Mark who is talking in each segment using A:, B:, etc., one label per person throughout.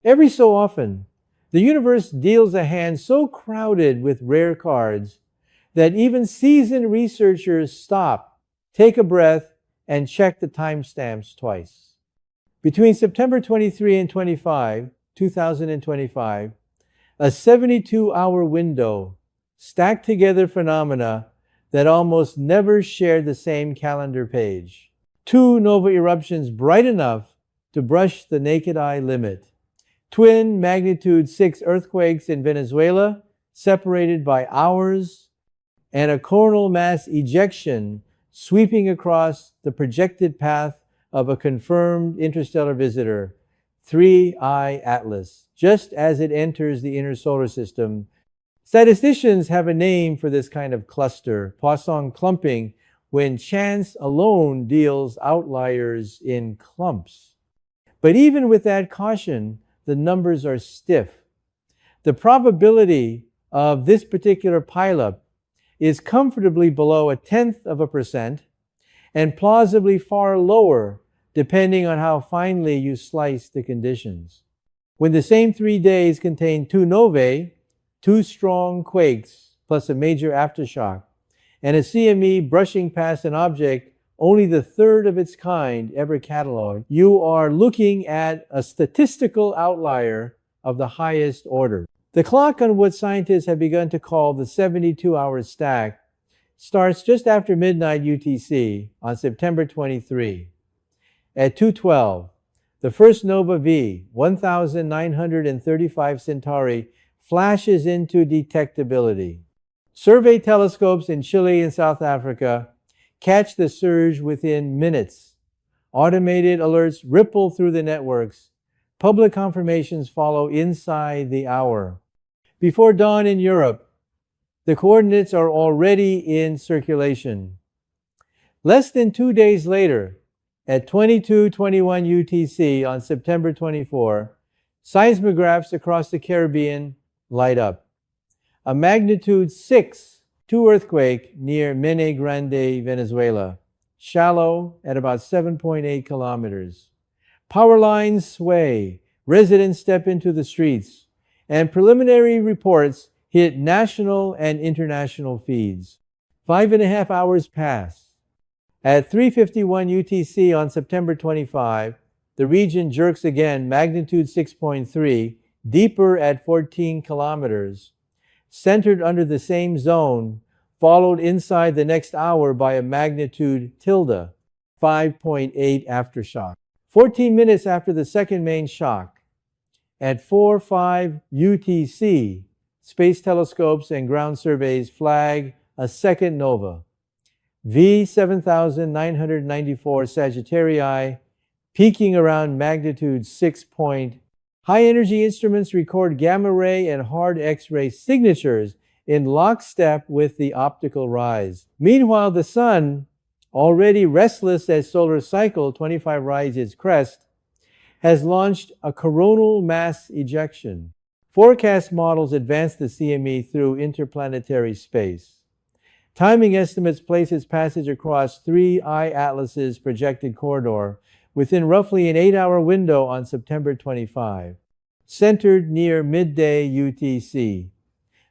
A: Every so often, the universe deals a hand so crowded with rare cards that even seasoned researchers stop, take a breath, and check the timestamps twice. Between September 23 and 25, 2025, a 72-hour window stacked together phenomena that almost never shared the same calendar page. Two nova eruptions bright enough to brush the naked eye limit. Twin magnitude 6 earthquakes in Venezuela, separated by hours, and a coronal mass ejection sweeping across the projected path of a confirmed interstellar visitor, 3I Atlas, just as it enters the inner solar system. Statisticians have a name for this kind of cluster, Poisson clumping, when chance alone deals outliers in clumps. But even with that caution, the numbers are stiff. The probability of this particular pileup is comfortably below 0.1% and plausibly far lower depending on how finely you slice the conditions. When the same 3 days contain 2 novae, 2 strong quakes plus a major aftershock, and a CME brushing past an object only the third of its kind ever cataloged, you are looking at a statistical outlier of the highest order. The clock on what scientists have begun to call the 72-hour stack starts just after midnight UTC on September 23. At 2:12, the first nova V, 1935 Centauri, flashes into detectability. Survey telescopes in Chile and South Africa catch the surge within minutes. Automated alerts ripple through the networks. Public confirmations follow inside the hour. Before dawn in Europe, the coordinates are already in circulation. Less than 2 days later, at 22:21 UTC on September 24, seismographs across the Caribbean light up. A magnitude 6.2 earthquake near Mene Grande, Venezuela, shallow at about 7.8 kilometers. Power lines sway, residents step into the streets, and preliminary reports hit national and international feeds. 5.5 hours pass. At 3:51 UTC on September 25, the region jerks again, magnitude 6.3, deeper at 14 kilometers, centered under the same zone, followed inside the next hour by a magnitude tilde, 5.8 aftershock. 14 minutes after the second main shock, at 4:05 UTC, space telescopes and ground surveys flag a second nova, V 7994 Sagittarii, peaking around magnitude 6. High-energy instruments record gamma ray and hard X-ray signatures in lockstep with the optical rise. Meanwhile, the sun, already restless as solar cycle 25 rides its crest, has launched a coronal mass ejection. Forecast models advance the CME through interplanetary space. Timing estimates place its passage across 3I Atlas's projected corridor within roughly an 8-hour window on September 25, centered near midday UTC.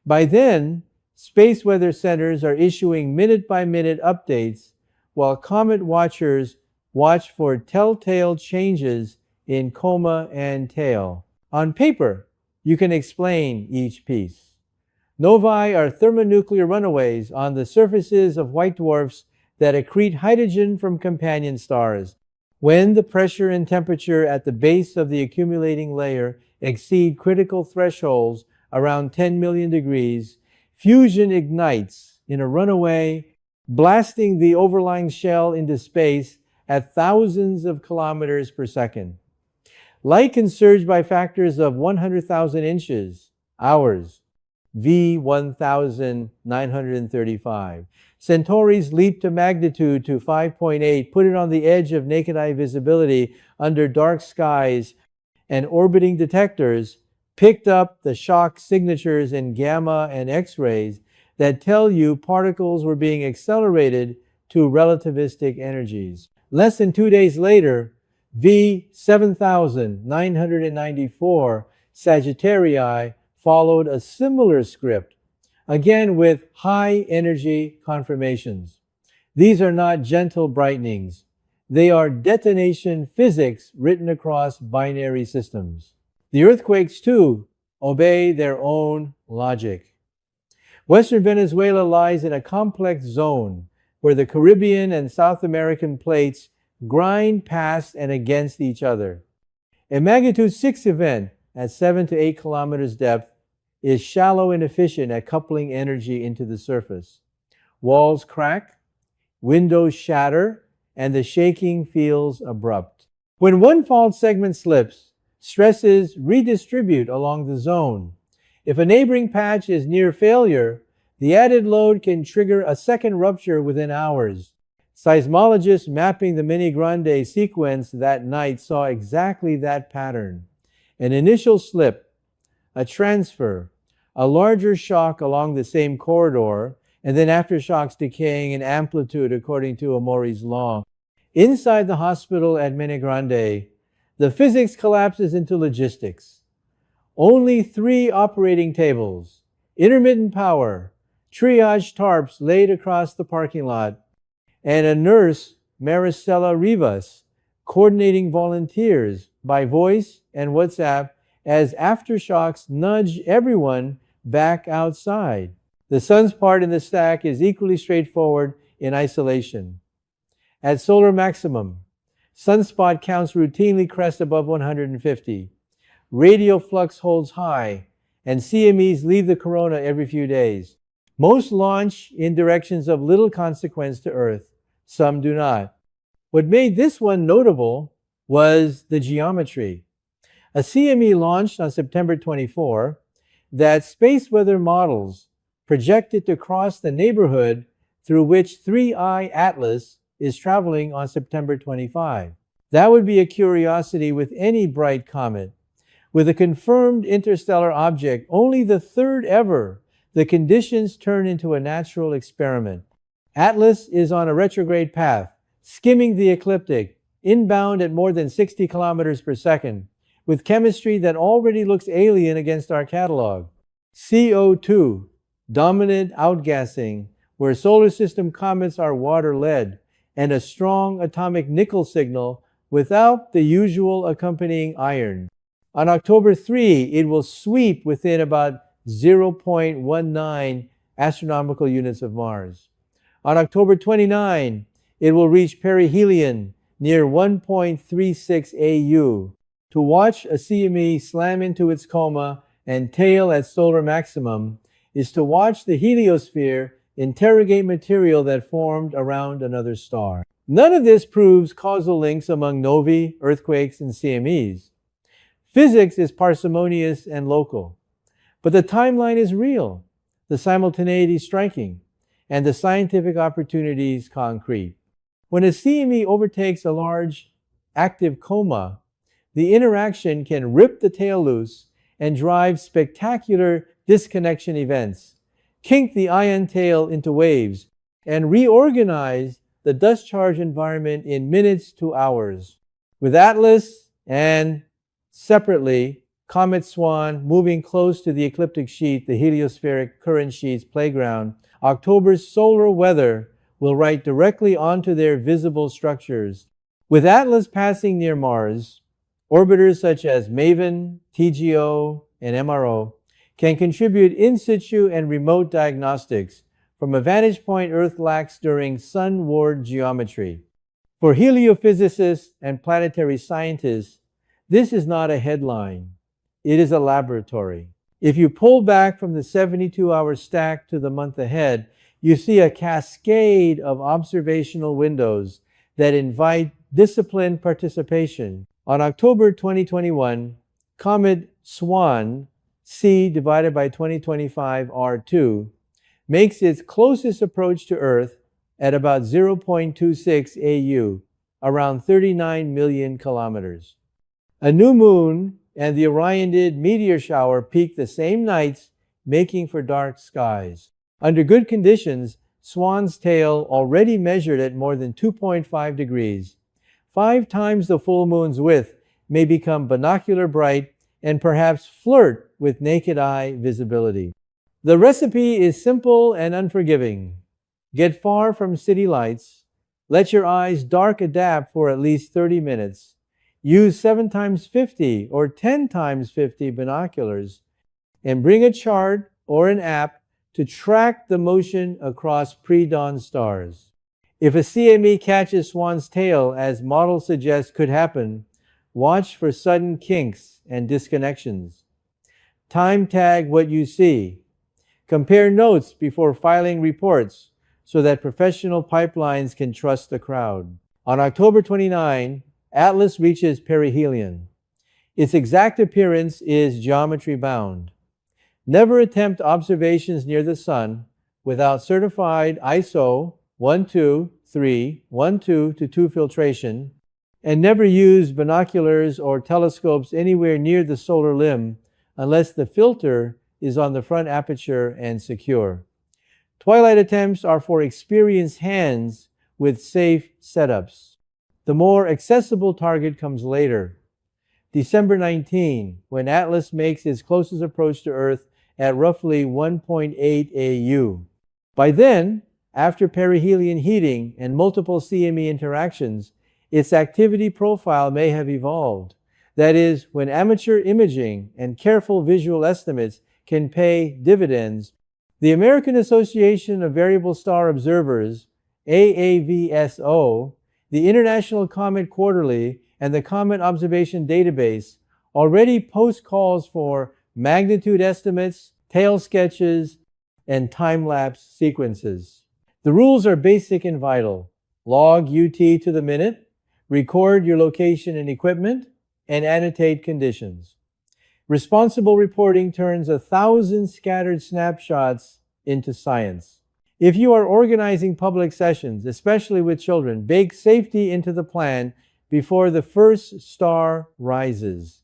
A: By then, space weather centers are issuing minute-by-minute updates, while comet watchers watch for telltale changes in coma and tail. On paper, you can explain each piece. Novae are thermonuclear runaways on the surfaces of white dwarfs that accrete hydrogen from companion stars. When the pressure and temperature at the base of the accumulating layer exceed critical thresholds around 10 million degrees, fusion ignites in a runaway, blasting the overlying shell into space at thousands of kilometers per second. Light can surge by factors of 100,000 inches, hours, V 1935. Centauri's leap to magnitude to 5.8 put it on the edge of naked eye visibility under dark skies, and orbiting detectors picked up the shock signatures in gamma and X-rays that tell you particles were being accelerated to relativistic energies. Less than 2 days later, V 7994 Sagittarii followed a similar script, again with high energy conformations. These are not gentle brightenings. They are detonation physics written across binary systems. The earthquakes, too, obey their own logic. Western Venezuela lies in a complex zone where the Caribbean and South American plates grind past and against each other. A magnitude 6 event at 7 to 8 kilometers depth is shallow and efficient at coupling energy into the surface. Walls crack, windows shatter, and the shaking feels abrupt. When one fault segment slips, stresses redistribute along the zone. If a neighboring patch is near failure, the added load can trigger a second rupture within hours. Seismologists mapping the Mini Grande sequence that night saw exactly that pattern. An initial slip, a transfer, a larger shock along the same corridor, and then aftershocks decaying in amplitude according to Omori's law. Inside the hospital at Mini Grande, the physics collapses into logistics. Only 3 operating tables, intermittent power, triage tarps laid across the parking lot, and a nurse, Maricela Rivas, coordinating volunteers by voice and WhatsApp as aftershocks nudge everyone back outside. The sun's part in the stack is equally straightforward in isolation. At solar maximum, sunspot counts routinely crest above 150. Radial flux holds high, and CMEs leave the corona every few days. Most launch in directions of little consequence to Earth. Some do not. What made this one notable was the geometry. A CME launched on September 24 that space weather models projected to cross the neighborhood through which 3I Atlas is traveling on September 25. That would be a curiosity with any bright comet. With a confirmed interstellar object, only the third ever, the conditions turn into a natural experiment. Atlas is on a retrograde path, skimming the ecliptic, inbound at more than 60 kilometers per second, with chemistry that already looks alien against our catalog. CO2, dominant outgassing, where solar system comets are water-led, and a strong atomic nickel signal without the usual accompanying iron. On October 3, it will sweep within about 0.19 astronomical units of Mars. On October 29, it will reach perihelion near 1.36 AU. To watch a CME slam into its coma and tail at solar maximum is to watch the heliosphere interrogate material that formed around another star. None of this proves causal links among novae, earthquakes, and CMEs. Physics is parsimonious and local, but the timeline is real, the simultaneity striking, and the scientific opportunities concrete. When a CME overtakes a large active coma, the interaction can rip the tail loose and drive spectacular disconnection events, kink the ion tail into waves, and reorganize the dust charge environment in minutes to hours. With Atlas and separately, Comet Swan moving close to the ecliptic sheet, the heliospheric current sheet's playground, October's solar weather will write directly onto their visible structures. With Atlas passing near Mars, orbiters such as MAVEN, TGO, and MRO can contribute in situ and remote diagnostics from a vantage point Earth lacks during sun-ward geometry. For heliophysicists and planetary scientists, this is not a headline. It is a laboratory. If you pull back from the 72-hour stack to the month ahead, you see a cascade of observational windows that invite disciplined participation. On October 2021, Comet Swan, C divided by 2025 R2, makes its closest approach to Earth at about 0.26 AU, around 39 million kilometers. A new moon and the Orionid meteor shower peak the same nights, making for dark skies. Under good conditions, Swan's tail already measured at more than 2.5 degrees, 5 times the full moon's width may become binocular bright and perhaps flirt with naked eye visibility. The recipe is simple and unforgiving. Get far from city lights. Let your eyes dark adapt for at least 30 minutes. Use 7 times 50 or 10 times 50 binoculars and bring a chart or an app to track the motion across pre-dawn stars. If a CME catches swan's tail, as model suggests could happen, watch for sudden kinks and disconnections. Time tag what you see. Compare notes before filing reports so that professional pipelines can trust the crowd. On October 29, Atlas reaches perihelion. Its exact appearance is geometry bound. Never attempt observations near the sun without certified ISO 123-12-2 filtration, and never use binoculars or telescopes anywhere near the solar limb unless the filter is on the front aperture and secure. Twilight attempts are for experienced hands with safe setups. The more accessible target comes later. December 19, when Atlas makes its closest approach to Earth at roughly 1.8 AU. By then, after perihelion heating and multiple CME interactions, its activity profile may have evolved. That is, when amateur imaging and careful visual estimates can pay dividends, the American Association of Variable Star Observers, AAVSO, the International Comet Quarterly, and the Comet Observation Database already post calls for magnitude estimates, tail sketches, and time-lapse sequences. The rules are basic and vital. Log UT to the minute, record your location and equipment, and annotate conditions. Responsible reporting turns 1,000 scattered snapshots into science. If you are organizing public sessions, especially with children, bake safety into the plan before the first star rises.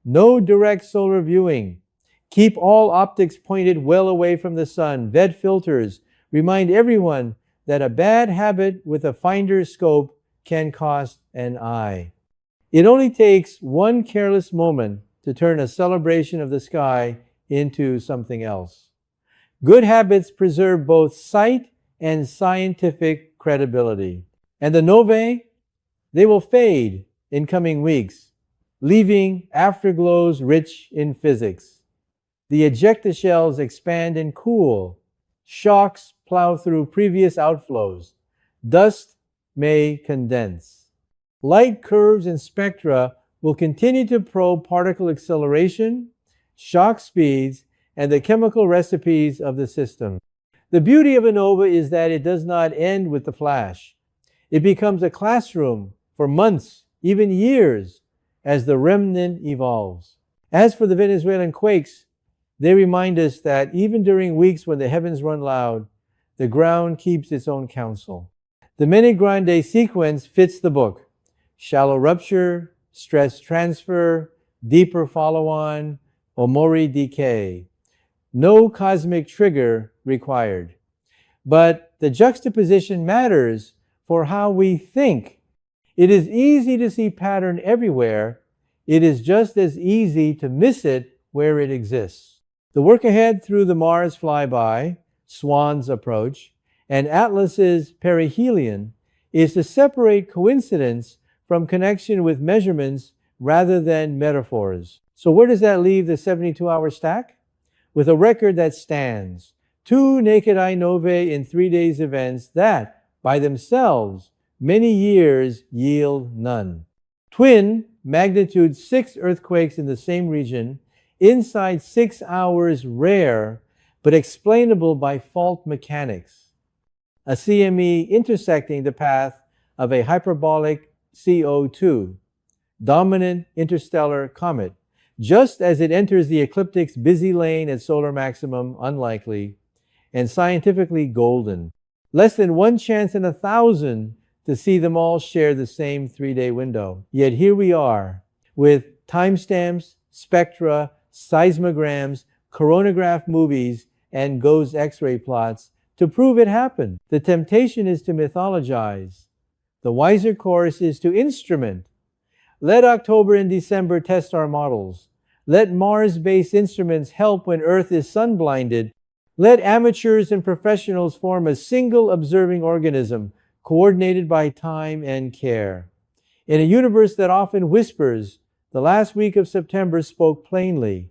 A: No direct solar viewing. Keep all optics pointed well away from the sun. Vet filters. Remind everyone that a bad habit with a finder scope can cost an eye. It only takes one careless moment to turn a celebration of the sky into something else. Good habits preserve both sight and scientific credibility. And the novae, they will fade in coming weeks, leaving afterglows rich in physics. The ejecta expand and cool. Shocks plow through previous outflows. Dust may condense. Light curves and spectra will continue to probe particle acceleration, shock speeds, and the chemical recipes of the system. The beauty of a nova is that it does not end with the flash. It becomes a classroom for months, even years, as the remnant evolves. As for the Venezuelan quakes, they remind us that even during weeks when the heavens run loud, the ground keeps its own counsel. The Mene Grande sequence fits the book. Shallow rupture, stress transfer, deeper follow-on, Omori decay. No cosmic trigger required. But the juxtaposition matters for how we think. It is easy to see pattern everywhere. It is just as easy to miss it where it exists. The work ahead through the Mars flyby, Swan's approach, and Atlas's perihelion is to separate coincidence from connection with measurements rather than metaphors. So where does that leave the 72-hour stack? With a record that stands. 2 naked eye novae in 3 days events that, by themselves, many years yield none. Twin magnitude 6 earthquakes in the same region, inside 6 hours rare, but explainable by fault mechanics. A CME intersecting the path of a hyperbolic CO2, dominant interstellar comet, just as it enters the ecliptic's busy lane at solar maximum, unlikely, and scientifically golden. Less than 1 chance in 1,000 to see them all share the same 3-day window. Yet here we are, with timestamps, spectra, seismograms, coronagraph movies, and GOES X-ray plots to prove it happened. The temptation is to mythologize. The wiser course is to instrument. Let October and December test our models. Let Mars-based instruments help when Earth is sun-blinded. Let amateurs and professionals form a single observing organism, coordinated by time and care. In a universe that often whispers, the last week of September spoke plainly.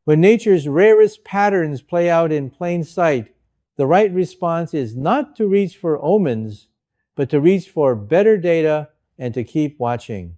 A: When nature's rarest patterns play out in plain sight, the right response is not to reach for omens, but to reach for better data and to keep watching.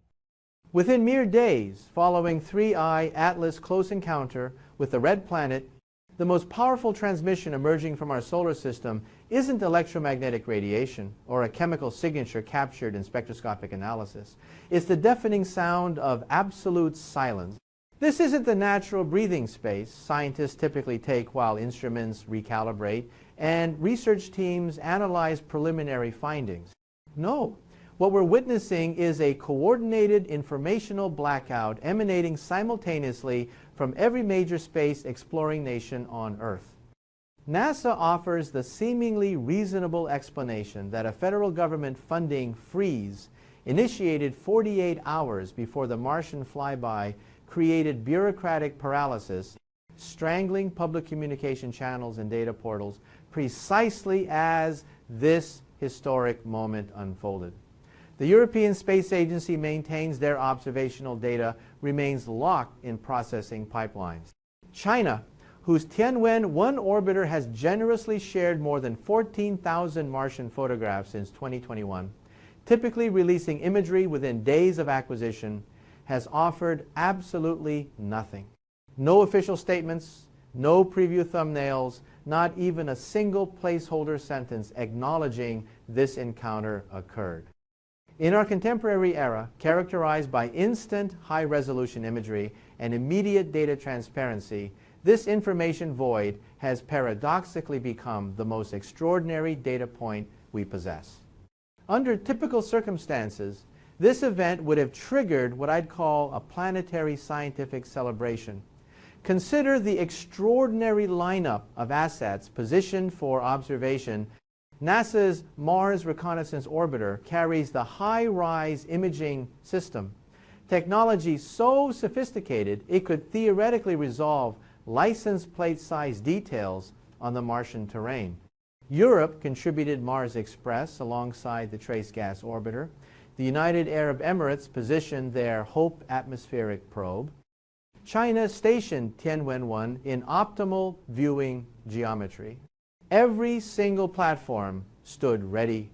A: Within mere days following 3I Atlas close encounter with the red planet, the most powerful transmission emerging from our solar system isn't electromagnetic radiation or a chemical signature captured in spectroscopic analysis. It's the deafening sound of absolute silence. This isn't the natural breathing space scientists typically take while instruments recalibrate and research teams analyze preliminary findings. No. What we're witnessing is a coordinated informational blackout emanating simultaneously from every major space exploring nation on Earth. NASA offers the seemingly reasonable explanation that a federal government funding freeze initiated 48 hours before the Martian flyby created bureaucratic paralysis, strangling public communication channels and data portals precisely as this historic moment unfolded. The European Space Agency maintains their observational data remains locked in processing pipelines. China, whose Tianwen-1 orbiter has generously shared more than 14,000 Martian photographs since 2021, typically releasing imagery within days of acquisition, has offered absolutely nothing. No official statements, no preview thumbnails, not even a single placeholder sentence acknowledging this encounter occurred. In our contemporary era, characterized by instant high-resolution imagery and immediate data transparency, this information void has paradoxically become the most extraordinary data point we possess. Under typical circumstances, this event would have triggered what I'd call a planetary scientific celebration. Consider the extraordinary lineup of assets positioned for observation. NASA's Mars Reconnaissance Orbiter carries the high-rise imaging system, technology so sophisticated it could theoretically resolve license plate-size details on the Martian terrain. Europe contributed Mars Express alongside the Trace Gas Orbiter. The United Arab Emirates positioned their HOPE atmospheric probe. China stationed Tianwen-1 in optimal viewing geometry. Every single platform stood ready,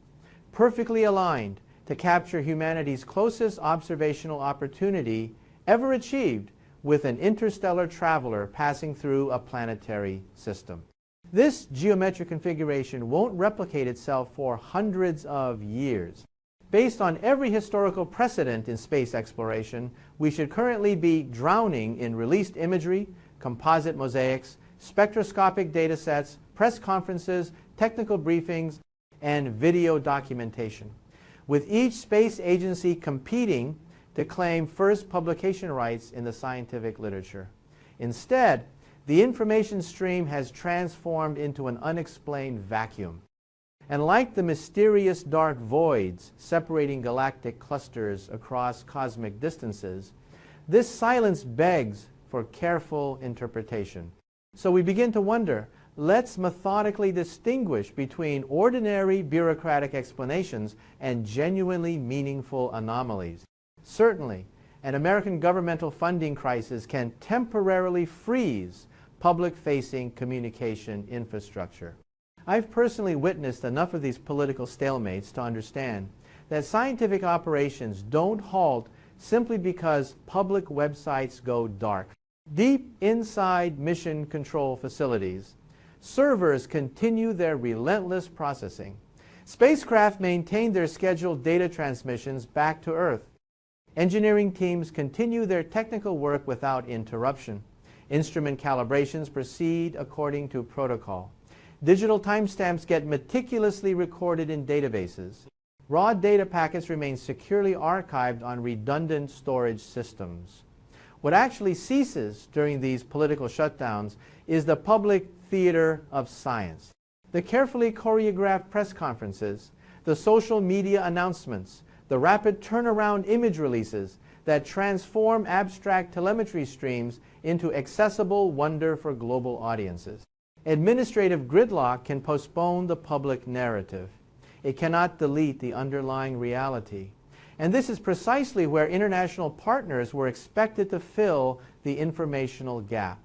A: perfectly aligned to capture humanity's closest observational opportunity ever achieved with an interstellar traveler passing through a planetary system. This geometric configuration won't replicate itself for hundreds of years. Based on every historical precedent in space exploration, we should currently be drowning in released imagery, composite mosaics, spectroscopic data sets, press conferences, technical briefings, and video documentation, with each space agency competing to claim first publication rights in the scientific literature. Instead, the information stream has transformed into an unexplained vacuum. And like the mysterious dark voids separating galactic clusters across cosmic distances, this silence begs for careful interpretation. So we begin to wonder, let's methodically distinguish between ordinary bureaucratic explanations and genuinely meaningful anomalies. Certainly, an American governmental funding crisis can temporarily freeze public-facing communication infrastructure. I've personally witnessed enough of these political stalemates to understand that scientific operations don't halt simply because public websites go dark. Deep inside mission control facilities, servers continue their relentless processing. Spacecraft maintain their scheduled data transmissions back to Earth. Engineering teams continue their technical work without interruption. Instrument calibrations proceed according to protocol. Digital timestamps get meticulously recorded in databases. Raw data packets remain securely archived on redundant storage systems. What actually ceases during these political shutdowns is the public theater of science. The carefully choreographed press conferences, the social media announcements, the rapid turnaround image releases that transform abstract telemetry streams into accessible wonder for global audiences. Administrative gridlock can postpone the public narrative. It cannot delete the underlying reality. And this is precisely where international partners were expected to fill the informational gap.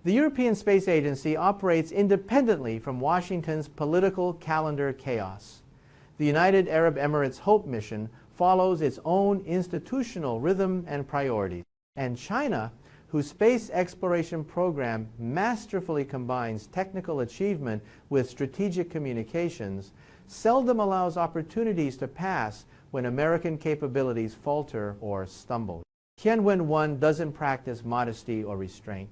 A: The European Space Agency operates independently from Washington's political calendar chaos. The United Arab Emirates Hope mission follows its own institutional rhythm and priorities. And China, whose space exploration program masterfully combines technical achievement with strategic communications, seldom allows opportunities to pass when American capabilities falter or stumble. Tianwen-1 doesn't practice modesty or restraint.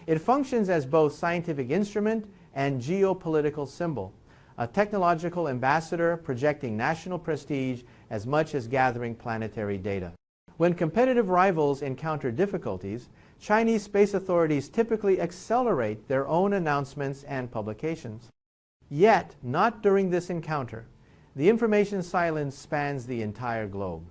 A: It functions as both scientific instrument and geopolitical symbol, a technological ambassador projecting national prestige as much as gathering planetary data. When competitive rivals encounter difficulties, Chinese space authorities typically accelerate their own announcements and publications. Yet, not during this encounter. The information silence spans the entire globe.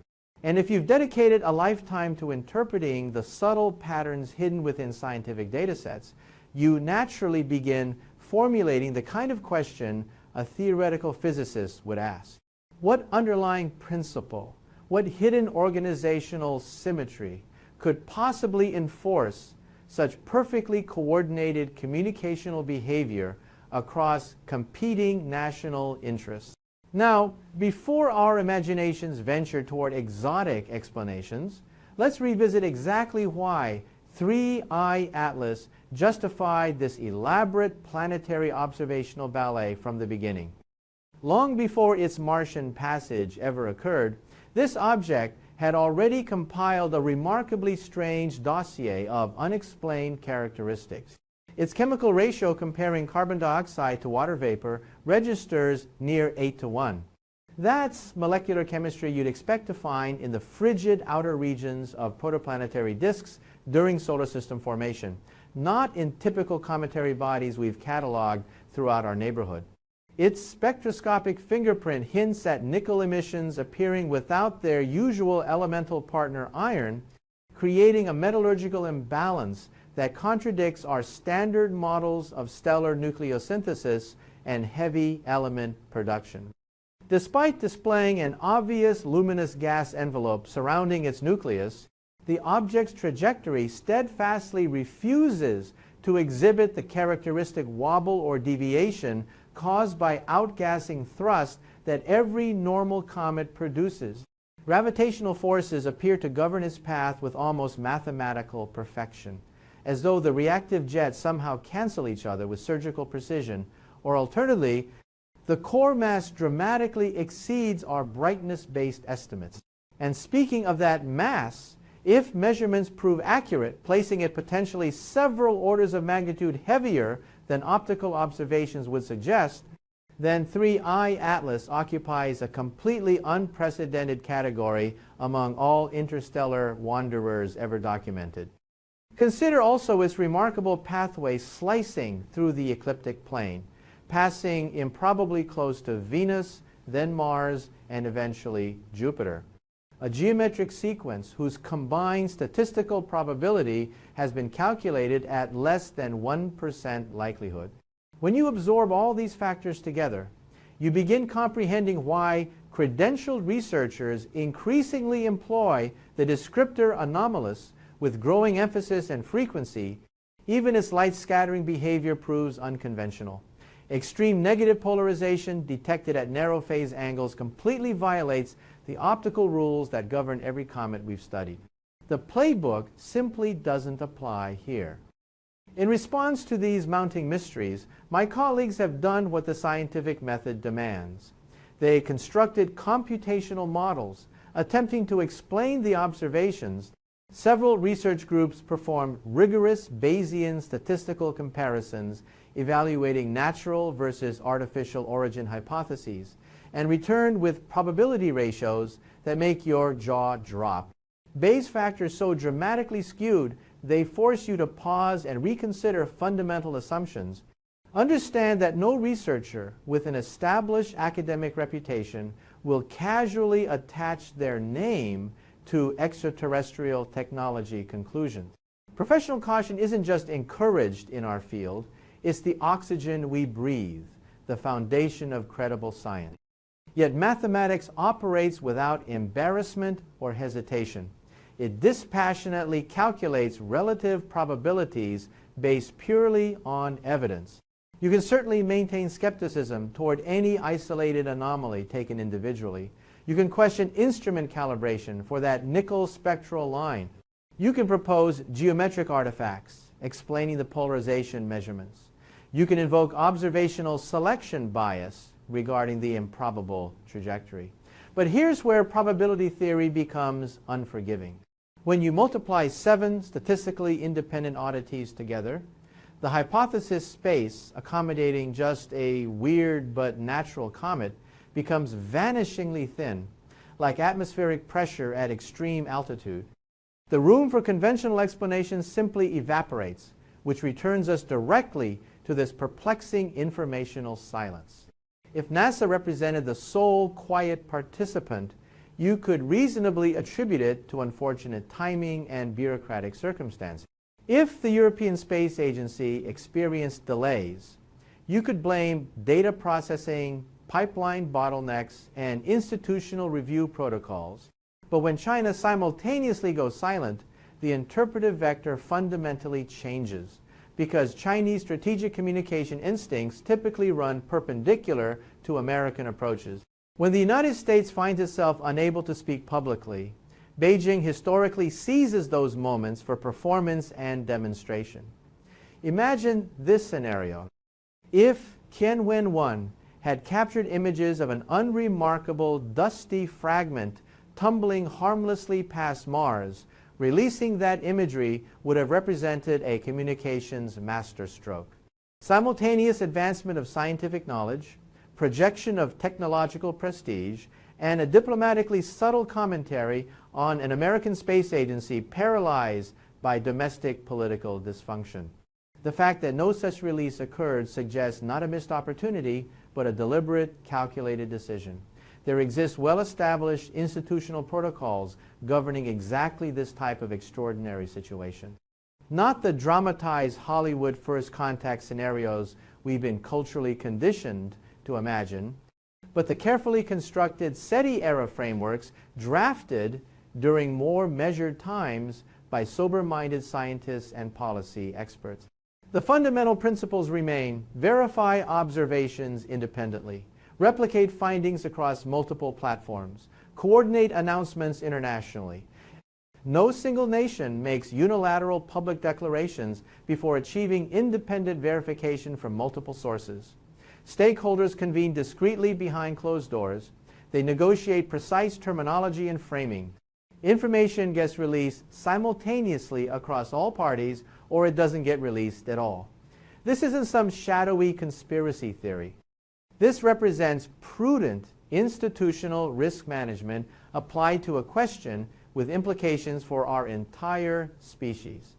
A: And if you've dedicated a lifetime to interpreting the subtle patterns hidden within scientific datasets, you naturally begin formulating the kind of question a theoretical physicist would ask. What underlying principle, what hidden organizational symmetry could possibly enforce such perfectly coordinated communicational behavior across competing national interests? Now, before our imaginations venture toward exotic explanations, let's revisit exactly why 3I Atlas justified this elaborate planetary observational ballet from the beginning. Long before its Martian passage ever occurred, this object had already compiled a remarkably strange dossier of unexplained characteristics. Its chemical ratio comparing carbon dioxide to water vapor registers near 8:1. That's molecular chemistry you'd expect to find in the frigid outer regions of protoplanetary disks during solar system formation, not in typical cometary bodies we've cataloged throughout our neighborhood. Its spectroscopic fingerprint hints at nickel emissions appearing without their usual elemental partner iron, creating a metallurgical imbalance that contradicts our standard models of stellar nucleosynthesis and heavy element production. Despite displaying an obvious luminous gas envelope surrounding its nucleus, the object's trajectory steadfastly refuses to exhibit the characteristic wobble or deviation caused by outgassing thrust that every normal comet produces. Gravitational forces appear to govern its path with almost mathematical perfection, as though the reactive jets somehow cancel each other with surgical precision, or alternatively, the core mass dramatically exceeds our brightness-based estimates. And speaking of that mass, if measurements prove accurate, placing it potentially several orders of magnitude heavier than optical observations would suggest, then 3I Atlas occupies a completely unprecedented category among all interstellar wanderers ever documented. Consider also its remarkable pathway slicing through the ecliptic plane, passing improbably close to Venus, then Mars, and eventually Jupiter. A geometric sequence whose combined statistical probability has been calculated at less than 1% likelihood. When you absorb all these factors together, you begin comprehending why credentialed researchers increasingly employ the descriptor anomalous with growing emphasis and frequency. Even its light scattering behavior proves unconventional. Extreme negative polarization detected at narrow phase angles completely violates the optical rules that govern every comet we've studied. The playbook simply doesn't apply here. In response to these mounting mysteries, my colleagues have done what the scientific method demands. They constructed computational models attempting to explain the observations. Several research groups performed rigorous Bayesian statistical comparisons evaluating natural versus artificial origin hypotheses, and returned with probability ratios that make your jaw drop. Bayes factors so dramatically skewed, they force you to pause and reconsider fundamental assumptions, Understand that no researcher with an established academic reputation will casually attach their name to extraterrestrial technology conclusions. Professional caution isn't just encouraged in our field, it's the oxygen we breathe, the foundation of credible science. Yet mathematics operates without embarrassment or hesitation. It dispassionately calculates relative probabilities based purely on evidence. You can certainly maintain skepticism toward any isolated anomaly taken individually. You can question instrument calibration for that nickel spectral line. You can propose geometric artifacts explaining the polarization measurements. You can invoke observational selection bias regarding the improbable trajectory. But here's where probability theory becomes unforgiving. When you multiply 7 statistically independent oddities together, the hypothesis space accommodating just a weird but natural comet becomes vanishingly thin, like atmospheric pressure at extreme altitude. The room for conventional explanations simply evaporates, which returns us directly to this perplexing informational silence. If NASA represented the sole quiet participant, you could reasonably attribute it to unfortunate timing and bureaucratic circumstances. If the European Space Agency experienced delays, you could blame data processing, pipeline bottlenecks, and institutional review protocols. But when China simultaneously goes silent, the interpretive vector fundamentally changes, because Chinese strategic communication instincts typically run perpendicular to American approaches. When the United States finds itself unable to speak publicly, Beijing historically seizes those moments for performance and demonstration. Imagine this scenario. If Tianwen-1 had captured images of an unremarkable dusty fragment tumbling harmlessly past Mars, releasing that imagery would have represented a communications masterstroke. Simultaneous advancement of scientific knowledge, projection of technological prestige, and a diplomatically subtle commentary on an American space agency paralyzed by domestic political dysfunction. The fact that no such release occurred suggests not a missed opportunity, but a deliberate, calculated decision. There exist well-established institutional protocols governing exactly this type of extraordinary situation. Not the dramatized Hollywood first contact scenarios we've been culturally conditioned to imagine, but the carefully constructed SETI-era frameworks drafted during more measured times by sober-minded scientists and policy experts. The fundamental principles remain: verify observations independently, replicate findings across multiple platforms, coordinate announcements internationally. No single nation makes unilateral public declarations before achieving independent verification from multiple sources. Stakeholders convene discreetly behind closed doors. They negotiate precise terminology and framing. Information gets released simultaneously across all parties, or it doesn't get released at all. This isn't some shadowy conspiracy theory. This represents prudent institutional risk management applied to a question with implications for our entire species.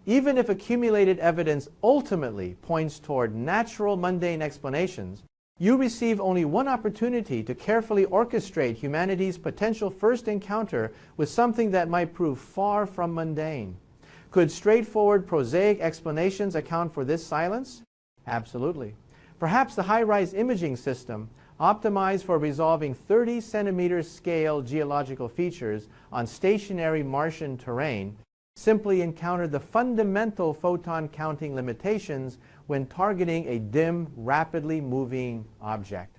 A: Even if accumulated evidence ultimately points toward natural mundane explanations, you receive only one opportunity to carefully orchestrate humanity's potential first encounter with something that might prove far from mundane. Could straightforward, prosaic explanations account for this silence? Absolutely. Perhaps the high-rise imaging system, optimized for resolving 30-centimeter scale geological features on stationary Martian terrain, simply encountered the fundamental photon counting limitations when targeting a dim, rapidly moving object.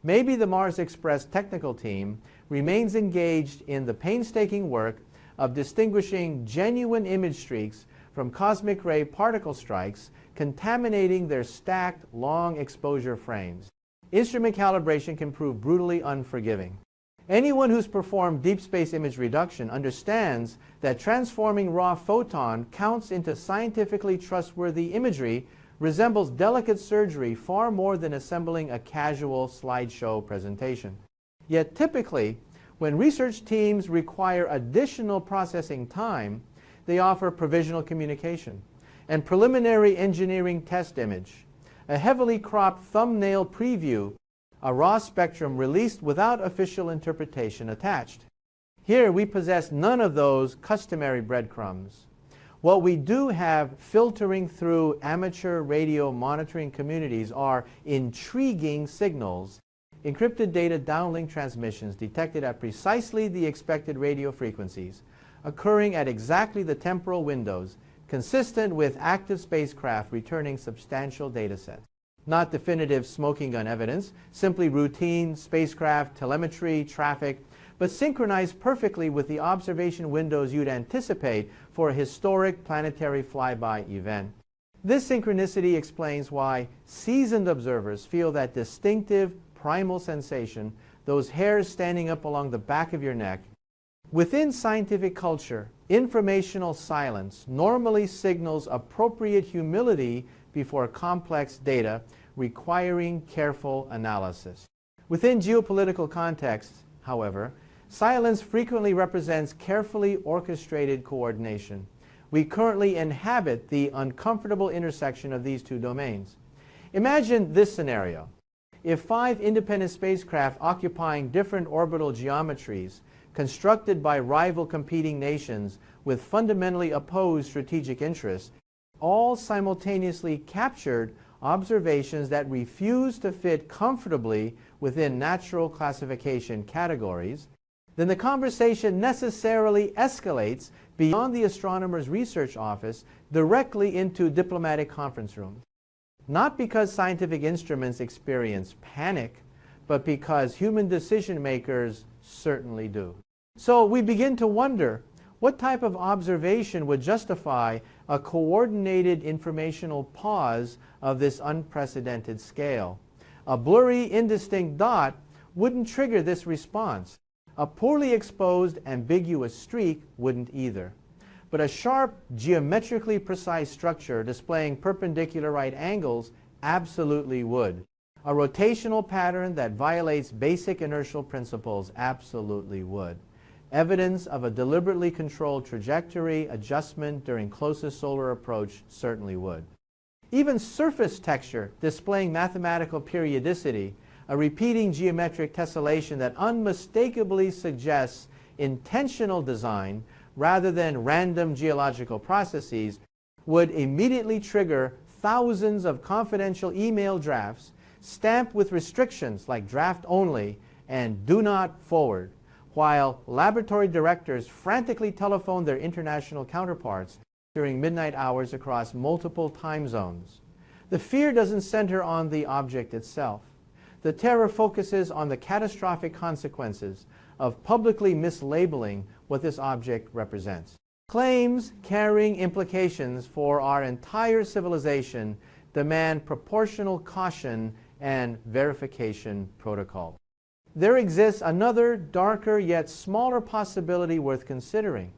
A: Maybe the Mars Express technical team remains engaged in the painstaking work of distinguishing genuine image streaks from cosmic ray particle strikes contaminating their stacked long exposure frames. Instrument calibration can prove brutally unforgiving. Anyone who's performed deep space image reduction understands that transforming raw photon counts into scientifically trustworthy imagery resembles delicate surgery far more than assembling a casual slideshow presentation. Yet typically, when research teams require additional processing time, they offer provisional communication and preliminary engineering test image, a heavily cropped thumbnail preview, a raw spectrum released without official interpretation attached. Here we possess none of those customary breadcrumbs. What we do have filtering through amateur radio monitoring communities are intriguing signals, encrypted data downlink transmissions detected at precisely the expected radio frequencies, occurring at exactly the temporal windows, consistent with active spacecraft returning substantial data sets. Not definitive smoking gun evidence, simply routine spacecraft telemetry, traffic, but synchronized perfectly with the observation windows you'd anticipate for a historic planetary flyby event. This synchronicity explains why seasoned observers feel that distinctive primal sensation, those hairs standing up along the back of your neck. Within scientific culture, informational silence normally signals appropriate humility before complex data requiring careful analysis. Within geopolitical contexts, however, silence frequently represents carefully orchestrated coordination. We currently inhabit the uncomfortable intersection of these two domains. Imagine this scenario. If 5 independent spacecraft occupying different orbital geometries, constructed by rival competing nations with fundamentally opposed strategic interests, all simultaneously captured observations that refuse to fit comfortably within natural classification categories, then the conversation necessarily escalates beyond the astronomer's research office directly into diplomatic conference rooms. Not because scientific instruments experience panic, but because human decision makers certainly do. So we begin to wonder, what type of observation would justify a coordinated informational pause of this unprecedented scale? A blurry, indistinct dot wouldn't trigger this response. A poorly exposed, ambiguous streak wouldn't either. But a sharp, geometrically precise structure displaying perpendicular right angles absolutely would. A rotational pattern that violates basic inertial principles absolutely would. Evidence of a deliberately controlled trajectory adjustment during closest solar approach certainly would. Even surface texture displaying mathematical periodicity, a repeating geometric tessellation that unmistakably suggests intentional design rather than random geological processes, would immediately trigger thousands of confidential email drafts stamped with restrictions like draft only and do not forward, while laboratory directors frantically telephone their international counterparts during midnight hours across multiple time zones. The fear doesn't center on the object itself. The terror focuses on the catastrophic consequences of publicly mislabeling what this object represents. Claims carrying implications for our entire civilization demand proportional caution and verification protocol. There exists another darker yet smaller possibility worth considering.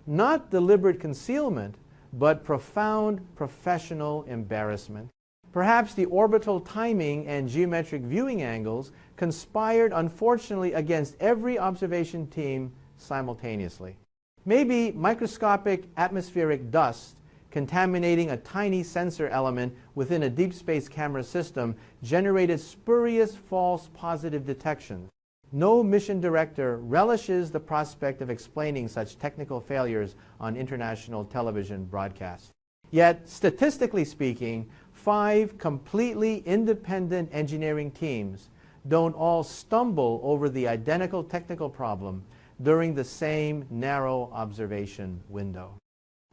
A: Not deliberate concealment, but profound professional embarrassment. Perhaps the orbital timing and geometric viewing angles conspired unfortunately against every observation team simultaneously. Maybe microscopic atmospheric dust contaminating a tiny sensor element within a deep space camera system generated spurious false positive detections. No mission director relishes the prospect of explaining such technical failures on international television broadcasts. Yet, statistically speaking, 5 completely independent engineering teams don't all stumble over the identical technical problem during the same narrow observation window.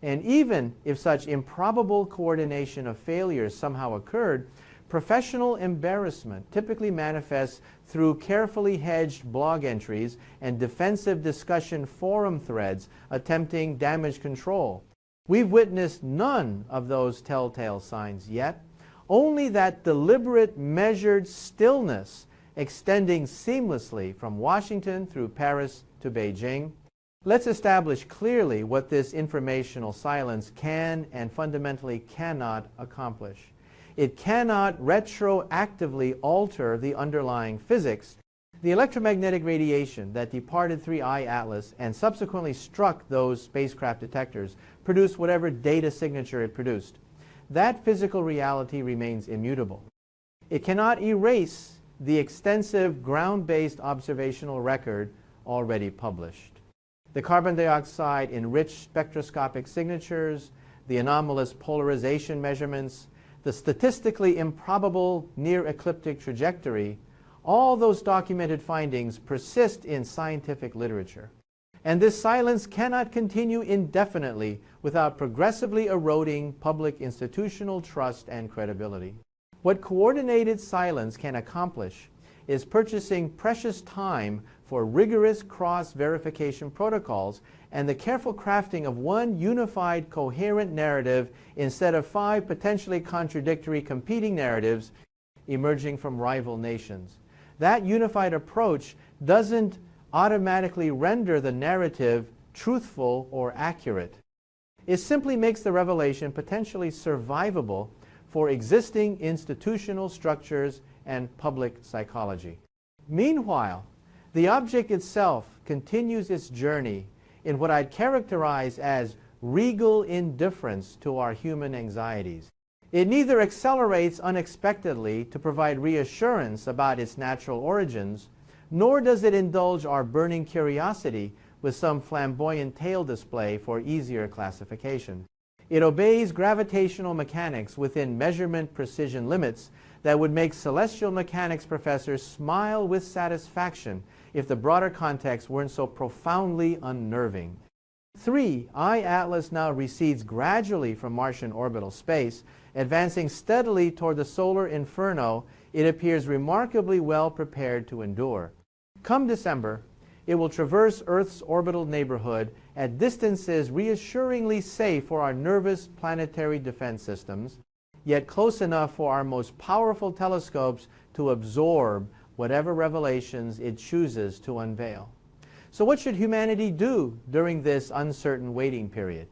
A: And even if such improbable coordination of failures somehow occurred, professional embarrassment typically manifests through carefully hedged blog entries and defensive discussion forum threads attempting damage control. We've witnessed none of those telltale signs yet, only that deliberate, measured stillness extending seamlessly from Washington through Paris to Beijing. Let's establish clearly what this informational silence can and fundamentally cannot accomplish. It cannot retroactively alter the underlying physics. The electromagnetic radiation that departed 3I Atlas and subsequently struck those spacecraft detectors produced whatever data signature it produced. that physical reality remains immutable. It cannot erase the extensive ground-based observational record already published. The carbon dioxide enriched spectroscopic signatures, the anomalous polarization measurements, the statistically improbable near-ecliptic trajectory, all those documented findings persist in scientific literature. And this silence cannot continue indefinitely without progressively eroding public institutional trust and credibility. What coordinated silence can accomplish is purchasing precious time for rigorous cross-verification protocols and the careful crafting of one unified, coherent narrative instead of 5 potentially contradictory competing narratives emerging from rival nations. That unified approach doesn't automatically render the narrative truthful or accurate. It simply makes the revelation potentially survivable for existing institutional structures and public psychology. Meanwhile, the object itself continues its journey in what I'd characterize as regal indifference to our human anxieties. It neither accelerates unexpectedly to provide reassurance about its natural origins, nor does it indulge our burning curiosity with some flamboyant tail display for easier classification. It obeys gravitational mechanics within measurement precision limits that would make celestial mechanics professors smile with satisfaction if the broader context weren't so profoundly unnerving. 3. I-Atlas now recedes gradually from Martian orbital space, advancing steadily toward the solar inferno it appears remarkably well prepared to endure. Come December, it will traverse Earth's orbital neighborhood at distances reassuringly safe for our nervous planetary defense systems, yet close enough for our most powerful telescopes to absorb whatever revelations it chooses to unveil. So what should humanity do during this uncertain waiting period?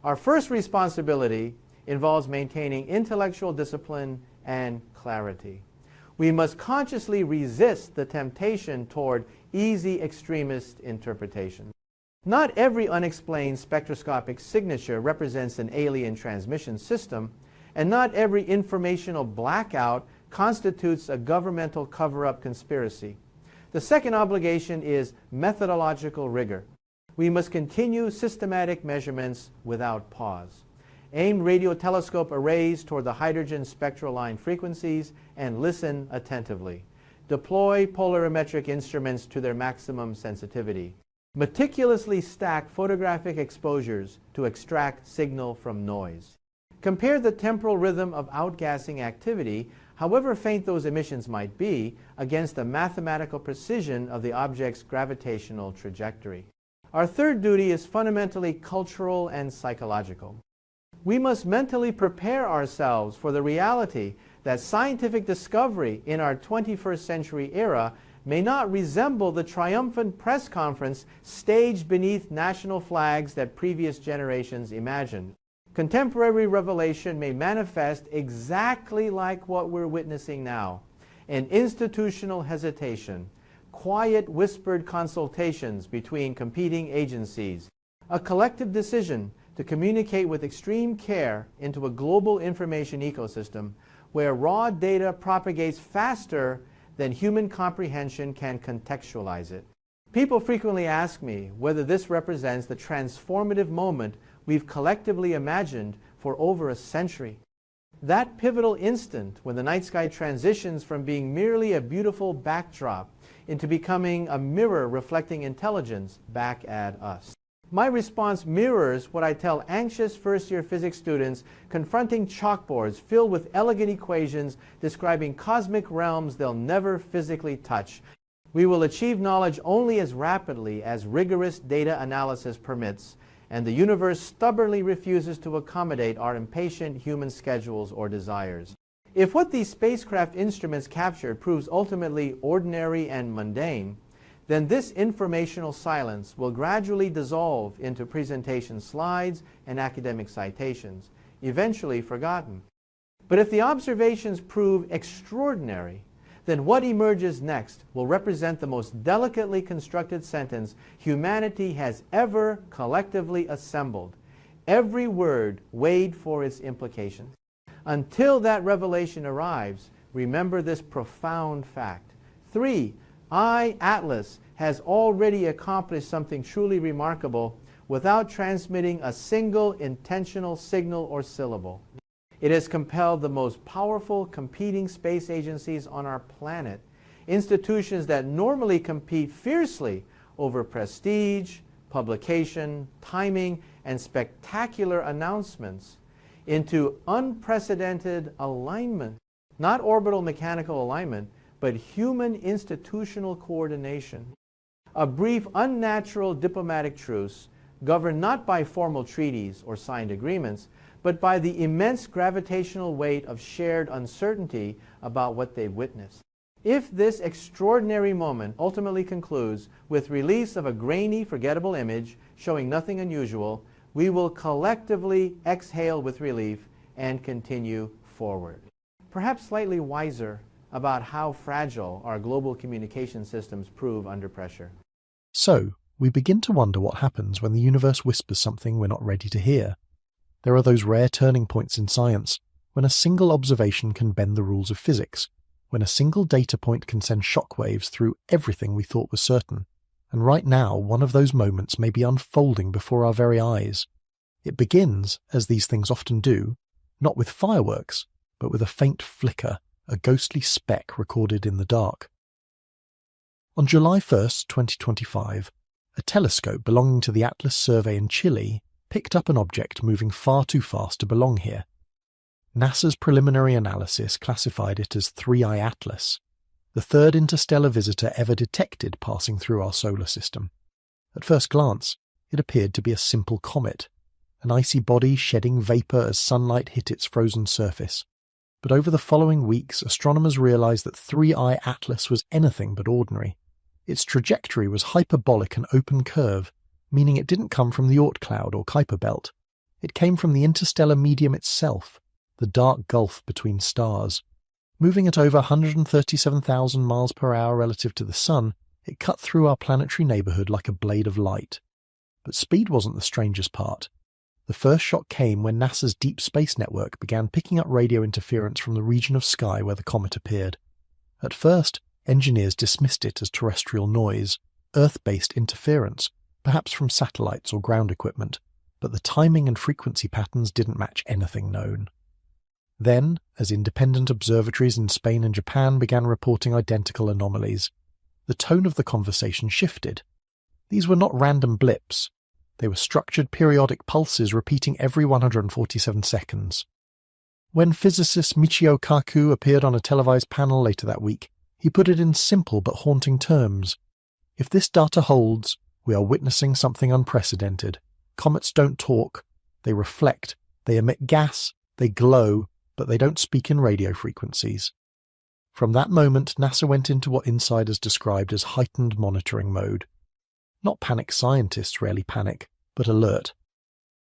A: Our first responsibility involves maintaining intellectual discipline and clarity. We must consciously resist the temptation toward easy extremist interpretation. Not every unexplained spectroscopic signature represents an alien transmission system, and not every informational blackout constitutes a governmental cover-up conspiracy. The second obligation is methodological rigor. We must continue systematic measurements without pause. Aim radio telescope arrays toward the hydrogen spectral line frequencies and listen attentively. Deploy polarimetric instruments to their maximum sensitivity. Meticulously stack photographic exposures to extract signal from noise. Compare the temporal rhythm of outgassing activity, however faint those emissions might be, against the mathematical precision of the object's gravitational trajectory. Our third duty is fundamentally cultural and psychological. We must mentally prepare ourselves for the reality that scientific discovery in our 21st century era may not resemble the triumphant press conference staged beneath national flags that previous generations imagined. Contemporary revelation may manifest exactly like what we're witnessing now: an institutional hesitation, quiet whispered consultations between competing agencies, a collective decision to communicate with extreme care into a global information ecosystem where raw data propagates faster than human comprehension can contextualize it. People frequently ask me whether this represents the transformative moment we've collectively imagined for over a century. That pivotal instant when the night sky transitions from being merely a beautiful backdrop into becoming a mirror reflecting intelligence back at us. My response mirrors what I tell anxious first-year physics students confronting chalkboards filled with elegant equations describing cosmic realms they'll never physically touch. We will achieve knowledge only as rapidly as rigorous data analysis permits, and the universe stubbornly refuses to accommodate our impatient human schedules or desires. If what these spacecraft instruments captured proves ultimately ordinary and mundane, then this informational silence will gradually dissolve into presentation slides and academic citations, eventually forgotten. But if the observations prove extraordinary, then what emerges next will represent the most delicately constructed sentence humanity has ever collectively assembled, every word weighed for its implications. Until that revelation arrives, remember this profound fact. 3. Atlas has already accomplished something truly remarkable without transmitting a single intentional signal or syllable. It has compelled the most powerful competing space agencies on our planet, institutions that normally compete fiercely over prestige, publication, timing, and spectacular announcements, into unprecedented alignment, not orbital mechanical alignment, but human institutional coordination. A brief, unnatural diplomatic truce, governed not by formal treaties or signed agreements, but by the immense gravitational weight of shared uncertainty about what they've witnessed. If this extraordinary moment ultimately concludes with release of a grainy, forgettable image showing nothing unusual, we will collectively exhale with relief and continue forward. Perhaps slightly wiser about how fragile our global communication systems prove under pressure.
B: So, we begin to wonder what happens when the universe whispers something we're not ready to hear. There are those rare turning points in science when a single observation can bend the rules of physics, when a single data point can send shockwaves through everything we thought was certain. And right now, one of those moments may be unfolding before our very eyes. It begins, as these things often do, not with fireworks, but with a faint flicker, a ghostly speck recorded in the dark. On July 1st, 2025, a telescope belonging to the Atlas survey in Chile picked up an object moving far too fast to belong here. NASA's preliminary analysis classified it as 3I Atlas, the third interstellar visitor ever detected passing through our solar system. At first glance, it appeared to be a simple comet, an icy body shedding vapour as sunlight hit its frozen surface. But over the following weeks, astronomers realized that 3I Atlas was anything but ordinary. Its trajectory was hyperbolic and open curve, meaning it didn't come from the Oort cloud or Kuiper belt. It came from the interstellar medium itself, the dark gulf between stars. Moving at over 137,000 miles per hour relative to the Sun, it cut through our planetary neighbourhood like a blade of light. But speed wasn't the strangest part. The first shock came when NASA's Deep Space Network began picking up radio interference from the region of sky where the comet appeared. At first, engineers dismissed it as terrestrial noise, Earth-based interference, perhaps from satellites or ground equipment, but the timing and frequency patterns didn't match anything known. Then, as independent observatories in Spain and Japan began reporting identical anomalies, the tone of the conversation shifted. These were not random blips. They were structured periodic pulses repeating every 147 seconds. When physicist Michio Kaku appeared on a televised panel later that week, he put it in simple but haunting terms. If this data holds, we are witnessing something unprecedented. Comets don't talk, they reflect, they emit gas, they glow, but they don't speak in radio frequencies. From that moment, NASA went into what insiders described as heightened monitoring mode. Not panic scientists rarely panic, but alert.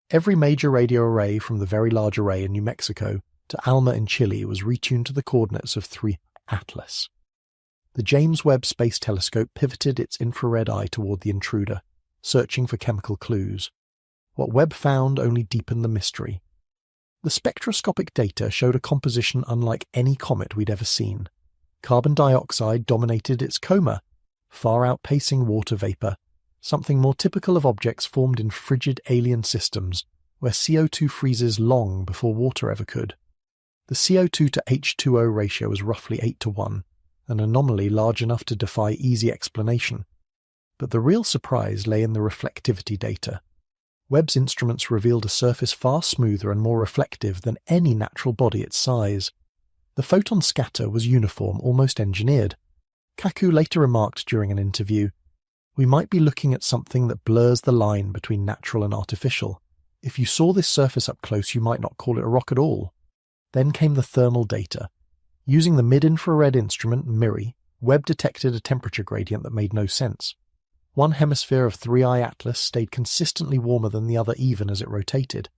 B: Every major radio array from the Very Large Array in New Mexico to ALMA in Chile was retuned to the coordinates of 3 Atlas. The James Webb Space Telescope pivoted its infrared eye toward the intruder, searching for chemical clues. What Webb found only deepened the mystery. The spectroscopic data showed a composition unlike any comet we'd ever seen. Carbon dioxide dominated its coma, far outpacing water vapour, something more typical of objects formed in frigid alien systems, where CO2 freezes long before water ever could. The CO2 to H2O ratio was roughly 8:1, an anomaly large enough to defy easy explanation. But the real surprise lay in the reflectivity data. Webb's instruments revealed a surface far smoother and more reflective than any natural body its size. The photon scatter was uniform, almost engineered. Kaku later remarked during an interview, "We might be looking at something that blurs the line between natural and artificial. If you saw this surface up close, you might not call it a rock at all." Then came the thermal data. Using the mid-infrared instrument, MIRI, Webb detected a temperature gradient that made no sense. One hemisphere of 3I Atlas stayed consistently warmer than the other even as it rotated.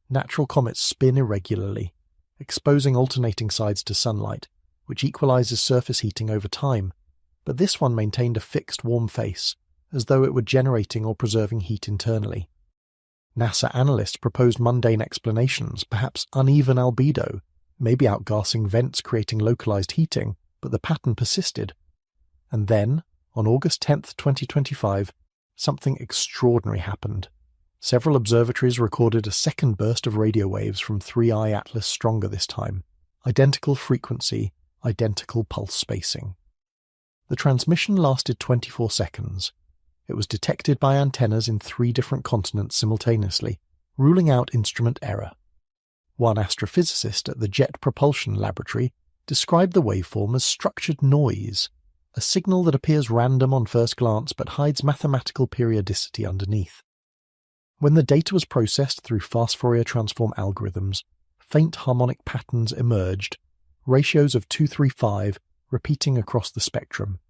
B: Natural comets spin irregularly, exposing alternating sides to sunlight, which equalizes surface heating over time, but this one maintained a fixed warm face, as though it were generating or preserving heat internally. NASA analysts proposed mundane explanations, perhaps uneven albedo, maybe outgassing vents creating localized heating, but the pattern persisted. And then, on August 10th, 2025, something extraordinary happened. Several observatories recorded a second burst of radio waves from 3I Atlas stronger this time. Identical frequency, identical pulse spacing. The transmission lasted 24 seconds. It was detected by antennas in 3 different continents simultaneously, ruling out instrument error. One astrophysicist at the Jet Propulsion Laboratory described the waveform as structured noise, a signal that appears random on first glance but hides mathematical periodicity underneath. When the data was processed through fast Fourier transform algorithms, faint harmonic patterns emerged, ratios of 2-3-5 repeating across the spectrum.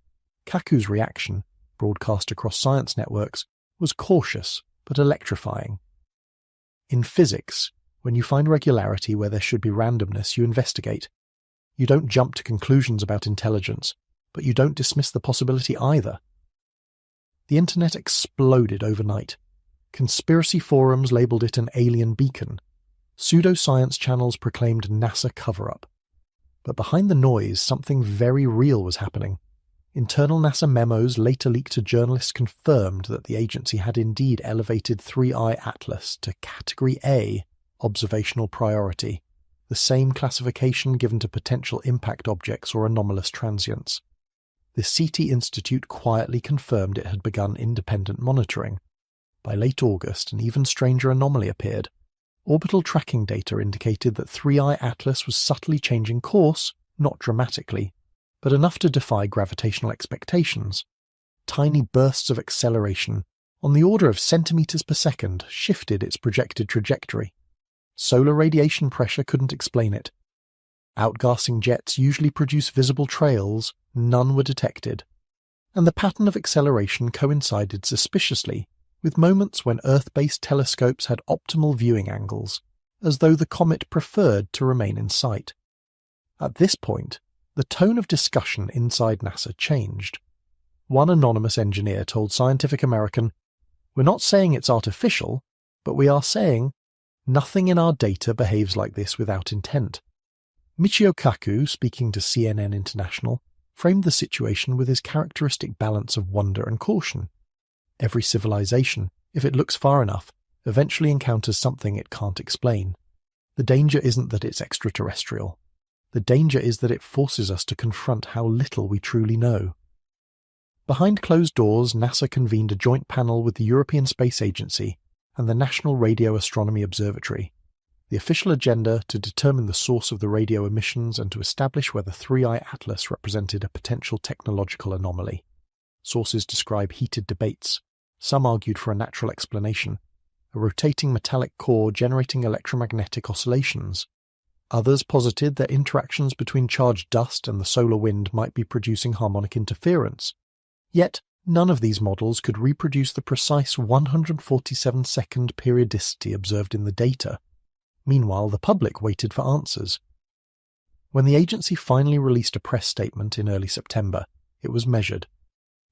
B: Kaku's reaction, broadcast across science networks, was cautious but electrifying. In physics, when you find regularity where there should be randomness, you investigate. You don't jump to conclusions about intelligence, but you don't dismiss the possibility either. The internet exploded overnight. Conspiracy forums labelled it an alien beacon. Pseudoscience channels proclaimed NASA cover-up. But behind the noise, something very real was happening. Internal NASA memos later leaked to journalists confirmed that the agency had indeed elevated 3I Atlas to Category A, observational priority, the same classification given to potential impact objects or anomalous transients. The CT Institute quietly confirmed it had begun independent monitoring. By late August, an even stranger anomaly appeared. Orbital tracking data indicated that 3I Atlas was subtly changing course, not dramatically, but enough to defy gravitational expectations. Tiny bursts of acceleration, on the order of centimeters per second, shifted its projected trajectory. Solar radiation pressure couldn't explain it. Outgassing jets usually produce visible trails, none were detected. And the pattern of acceleration coincided suspiciously with moments when Earth-based telescopes had optimal viewing angles, as though the comet preferred to remain in sight. At this point, the tone of discussion inside NASA changed. One anonymous engineer told Scientific American, "We're not saying it's artificial, but we are saying nothing in our data behaves like this without intent." Michio Kaku, speaking to CNN International, framed the situation with his characteristic balance of wonder and caution. Every civilization, if it looks far enough, eventually encounters something it can't explain. The danger isn't that it's extraterrestrial. The danger is that it forces us to confront how little we truly know. Behind closed doors, NASA convened a joint panel with the European Space Agency and the National Radio Astronomy Observatory. The official agenda to determine the source of the radio emissions and to establish whether 3I Atlas represented a potential technological anomaly. Sources describe heated debates. Some argued for a natural explanation, a rotating metallic core generating electromagnetic oscillations. Others posited that interactions between charged dust and the solar wind might be producing harmonic interference. Yet, none of these models could reproduce the precise 147-second periodicity observed in the data. Meanwhile, the public waited for answers. When the agency finally released a press statement in early September, it was measured.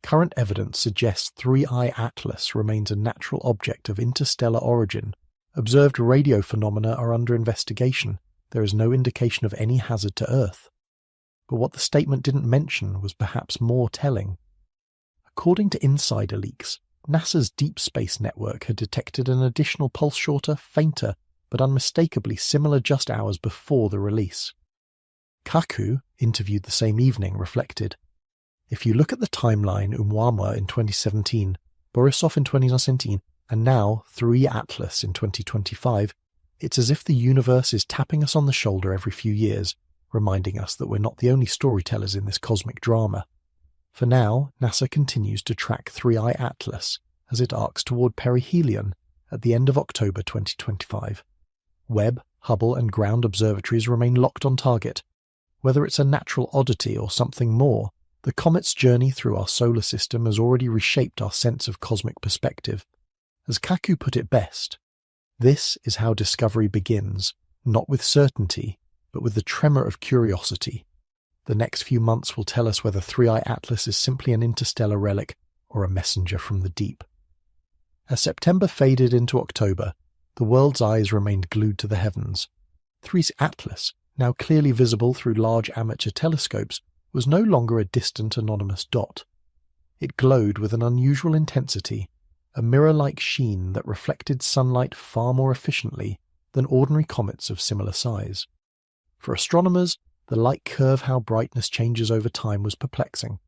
B: Current evidence suggests 3I Atlas remains a natural object of interstellar origin. Observed radio phenomena are under investigation. There is no indication of any hazard to Earth. But what the statement didn't mention was perhaps more telling. According to insider leaks, NASA's Deep Space Network had detected an additional pulse shorter, fainter, but unmistakably similar just hours before the release. Kaku, interviewed the same evening, reflected, "If you look at the timeline, Oumuamua in 2017, Borisov in 2019, and now 3 Atlas in 2025, it's as if the universe is tapping us on the shoulder every few years, reminding us that we're not the only storytellers in this cosmic drama." For now, NASA continues to track 3I Atlas as it arcs toward perihelion at the end of October 2025. Webb, Hubble and ground observatories remain locked on target. Whether it's a natural oddity or something more, the comet's journey through our solar system has already reshaped our sense of cosmic perspective. As Kaku put it best, this is how discovery begins, not with certainty, but with the tremor of curiosity. The next few months will tell us whether 3I Atlas is simply an interstellar relic or a messenger from the deep. As September faded into October, the world's eyes remained glued to the heavens. 3 Atlas, now clearly visible through large amateur telescopes, was no longer a distant anonymous dot. It glowed with an unusual intensity, a mirror-like sheen that reflected sunlight far more efficiently than ordinary comets of similar size. For astronomers, the light curve how brightness changes over time was perplexing.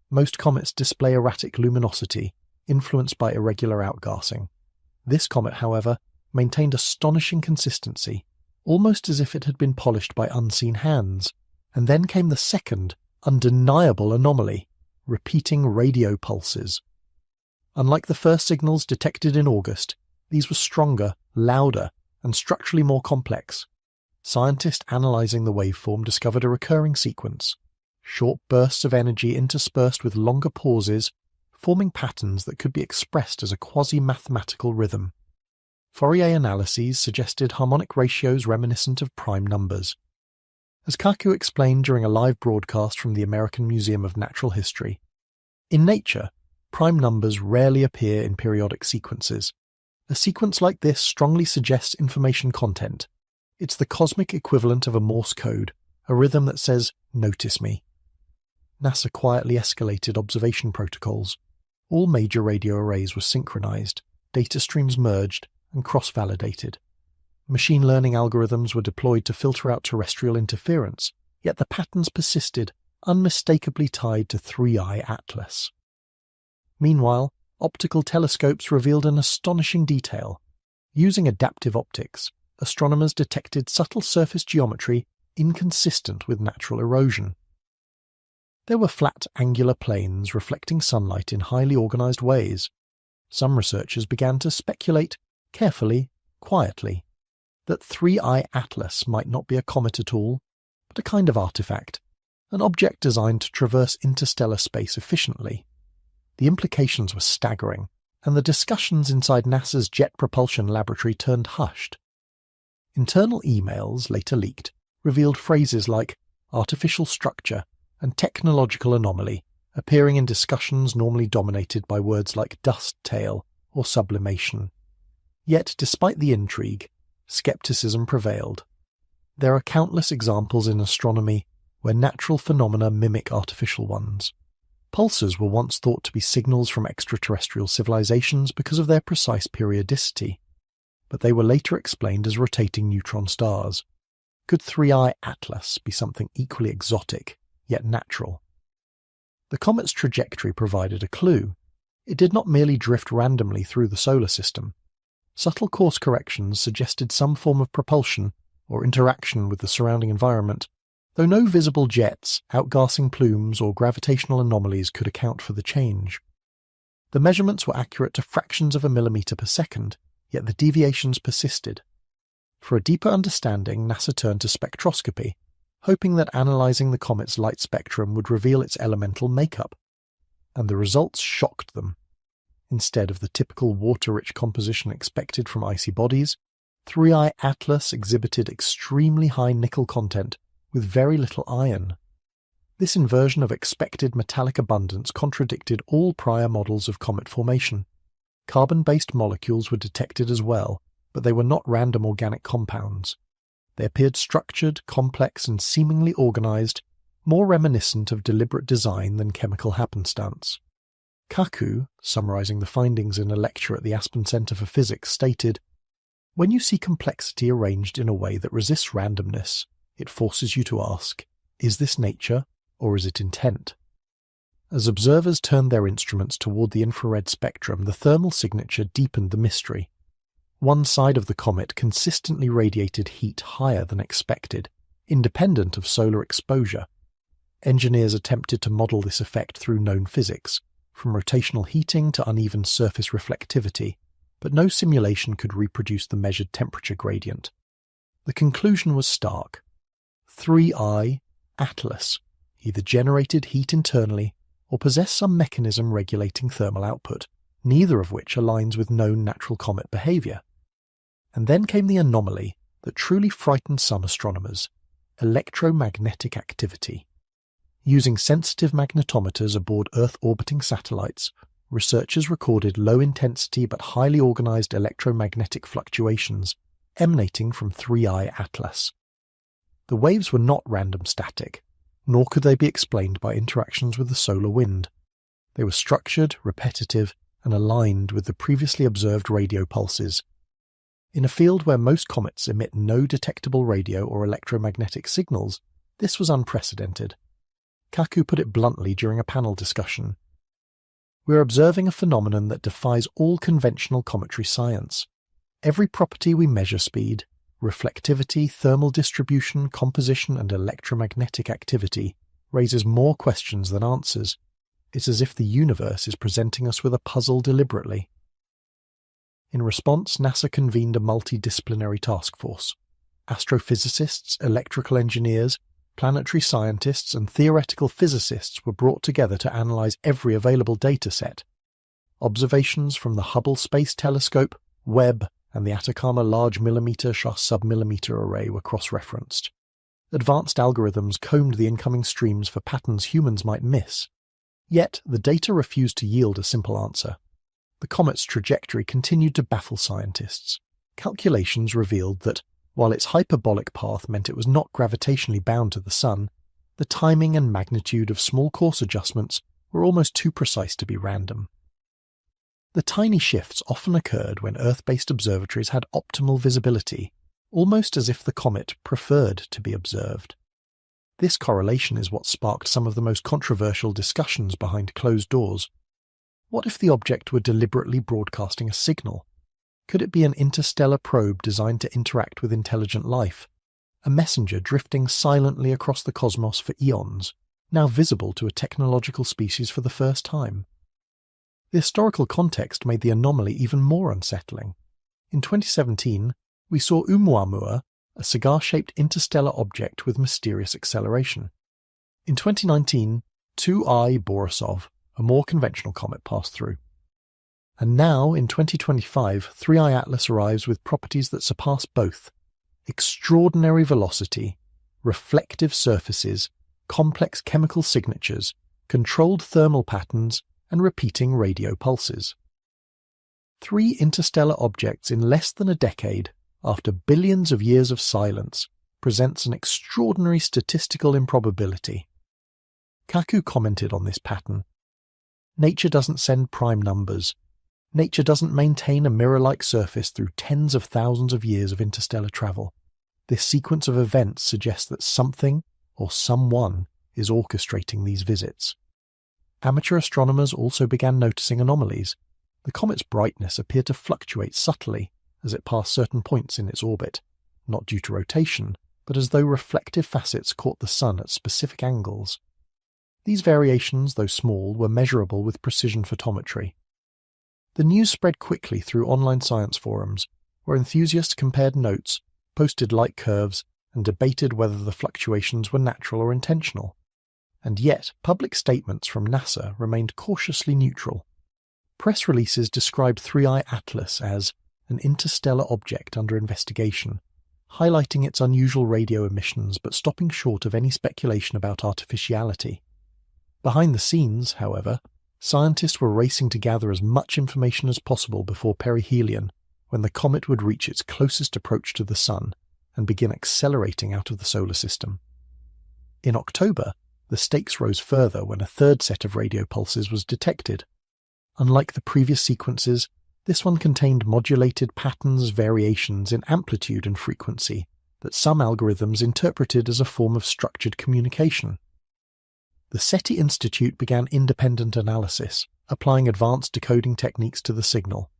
B: Most comets display erratic luminosity, influenced by irregular outgassing. This comet, however, maintained astonishing consistency, almost as if it had been polished by unseen hands. And then came the second, undeniable anomaly, repeating radio pulses. Unlike the first signals detected in August, these were stronger, louder, and structurally more complex. Scientists analysing the waveform discovered a recurring sequence, short bursts of energy interspersed with longer pauses, forming patterns that could be expressed as a quasi-mathematical rhythm. Fourier analyses suggested harmonic ratios reminiscent of prime numbers. As Kaku explained during a live broadcast from the American Museum of Natural History, in nature, prime numbers rarely appear in periodic sequences. A sequence like this strongly suggests information content. It's the cosmic equivalent of a Morse code, a rhythm that says, "Notice me." NASA quietly escalated observation protocols. All major radio arrays were synchronized, data streams merged, and cross-validated. Machine learning algorithms were deployed to filter out terrestrial interference, yet the patterns persisted, unmistakably tied to 3i Atlas. Meanwhile, optical telescopes revealed an astonishing detail. Using adaptive optics, astronomers detected subtle surface geometry inconsistent with natural erosion. There were flat angular planes reflecting sunlight in highly organized ways. Some researchers began to speculate, carefully, quietly, that 3i Atlas might not be a comet at all, but a kind of artifact, an object designed to traverse interstellar space efficiently. The implications were staggering, and the discussions inside NASA's Jet Propulsion Laboratory turned hushed. Internal emails, later leaked, revealed phrases like artificial structure and technological anomaly, appearing in discussions normally dominated by words like dust tail or sublimation. Yet, despite the intrigue, skepticism prevailed. There are countless examples in astronomy where natural phenomena mimic artificial ones. Pulsars were once thought to be signals from extraterrestrial civilizations because of their precise periodicity, but they were later explained as rotating neutron stars. Could 3i Atlas be something equally exotic, yet natural? The comet's trajectory provided a clue. It did not merely drift randomly through the solar system. Subtle course corrections suggested some form of propulsion or interaction with the surrounding environment, though no visible jets, outgassing plumes, or gravitational anomalies could account for the change. The measurements were accurate to fractions of a millimetre per second, yet the deviations persisted. For a deeper understanding, NASA turned to spectroscopy, hoping that analysing the comet's light spectrum would reveal its elemental makeup. And the results shocked them. Instead of the typical water-rich composition expected from icy bodies, 3i Atlas exhibited extremely high nickel content with very little iron. This inversion of expected metallic abundance contradicted all prior models of comet formation. Carbon-based molecules were detected as well, but they were not random organic compounds. They appeared structured, complex, and seemingly organized, more reminiscent of deliberate design than chemical happenstance. Kaku, summarizing the findings in a lecture at the Aspen Center for Physics, stated, "When you see complexity arranged in a way that resists randomness, it forces you to ask, is this nature or is it intent?" As observers turned their instruments toward the infrared spectrum, the thermal signature deepened the mystery. One side of the comet consistently radiated heat higher than expected, independent of solar exposure. Engineers attempted to model this effect through known physics, from rotational heating to uneven surface reflectivity, but no simulation could reproduce the measured temperature gradient. The conclusion was stark. 3i Atlas either generated heat internally or possessed some mechanism regulating thermal output, neither of which aligns with known natural comet behavior. And then came the anomaly that truly frightened some astronomers: electromagnetic activity. Using sensitive magnetometers aboard Earth-orbiting satellites, researchers recorded low-intensity but highly organized electromagnetic fluctuations emanating from 3i Atlas. The waves were not random static, nor could they be explained by interactions with the solar wind. They were structured, repetitive, and aligned with the previously observed radio pulses. In a field where most comets emit no detectable radio or electromagnetic signals, this was unprecedented. Kaku put it bluntly during a panel discussion. "We're observing a phenomenon that defies all conventional cometary science. Every property we measure, speed, reflectivity, thermal distribution, composition, and electromagnetic activity, raises more questions than answers. It's as if the universe is presenting us with a puzzle deliberately." In response, NASA convened a multidisciplinary task force. Astrophysicists, electrical engineers, planetary scientists, and theoretical physicists were brought together to analyze every available data set. Observations from the Hubble Space Telescope, Webb, and the Atacama Large Millimeter/Submillimeter Array were cross-referenced. Advanced algorithms combed the incoming streams for patterns humans might miss. Yet, the data refused to yield a simple answer. The comet's trajectory continued to baffle scientists. Calculations revealed that, while its hyperbolic path meant it was not gravitationally bound to the Sun, the timing and magnitude of small course adjustments were almost too precise to be random. The tiny shifts often occurred when Earth-based observatories had optimal visibility, almost as if the comet preferred to be observed. This correlation is what sparked some of the most controversial discussions behind closed doors. What if the object were deliberately broadcasting a signal? Could it be an interstellar probe designed to interact with intelligent life? A messenger drifting silently across the cosmos for eons, now visible to a technological species for the first time? The historical context made the anomaly even more unsettling. In 2017, we saw Oumuamua, a cigar-shaped interstellar object with mysterious acceleration. In 2019, 2I Borisov, a more conventional comet, passed through. And now, in 2025, 3I Atlas arrives with properties that surpass both: extraordinary velocity, reflective surfaces, complex chemical signatures, controlled thermal patterns, and repeating radio pulses. 3 interstellar objects in less than a decade, after billions of years of silence, presents an extraordinary statistical improbability. Kaku commented on this pattern. Nature doesn't send prime numbers. Nature doesn't maintain a mirror-like surface through tens of thousands of years of interstellar travel. This sequence of events suggests that something, or someone, is orchestrating these visits. Amateur astronomers also began noticing anomalies. The comet's brightness appeared to fluctuate subtly as it passed certain points in its orbit, not due to rotation, but as though reflective facets caught the Sun at specific angles. These variations, though small, were measurable with precision photometry. The news spread quickly through online science forums, where enthusiasts compared notes, posted light curves, and debated whether the fluctuations were natural or intentional. And yet, public statements from NASA remained cautiously neutral. Press releases described 3I Atlas as an interstellar object under investigation, highlighting its unusual radio emissions but stopping short of any speculation about artificiality. Behind the scenes, however, scientists were racing to gather as much information as possible before perihelion, when the comet would reach its closest approach to the Sun and begin accelerating out of the solar system. In October, the stakes rose further when a third set of radio pulses was detected. Unlike the previous sequences, this one contained modulated patterns, variations in amplitude and frequency that some algorithms interpreted as a form of structured communication. The SETI Institute began independent analysis, applying advanced decoding techniques to the signal.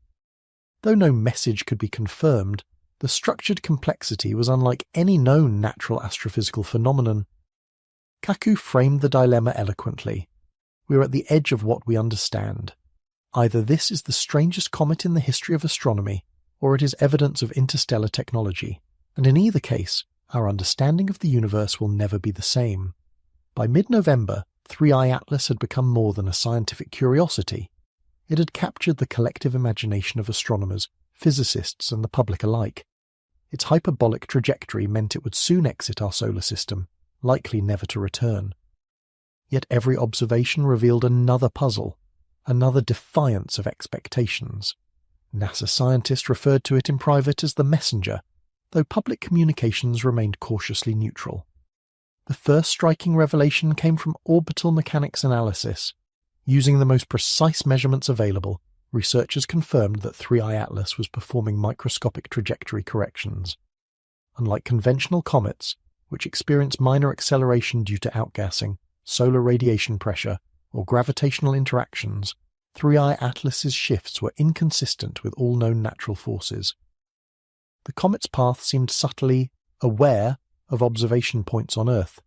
B: Though no message could be confirmed, the structured complexity was unlike any known natural astrophysical phenomenon. Kaku framed the dilemma eloquently. We are at the edge of what we understand. Either this is the strangest comet in the history of astronomy, or it is evidence of interstellar technology, and in either case, our understanding of the universe will never be the same. By mid-November, 3I Atlas had become more than a scientific curiosity. It had captured the collective imagination of astronomers, physicists, and the public alike. Its hyperbolic trajectory meant it would soon exit our solar system, likely never to return. Yet every observation revealed another puzzle, another defiance of expectations. NASA scientists referred to it in private as the messenger though public communications remained cautiously neutral. The first striking revelation came from orbital mechanics analysis. Using the most precise measurements available, researchers confirmed that 3I Atlas was performing microscopic trajectory corrections. Unlike conventional comets, which experience minor acceleration due to outgassing, solar radiation pressure, or gravitational interactions, 3I Atlas's shifts were inconsistent with all known natural forces. The comet's path seemed subtly aware of observation points on Earth.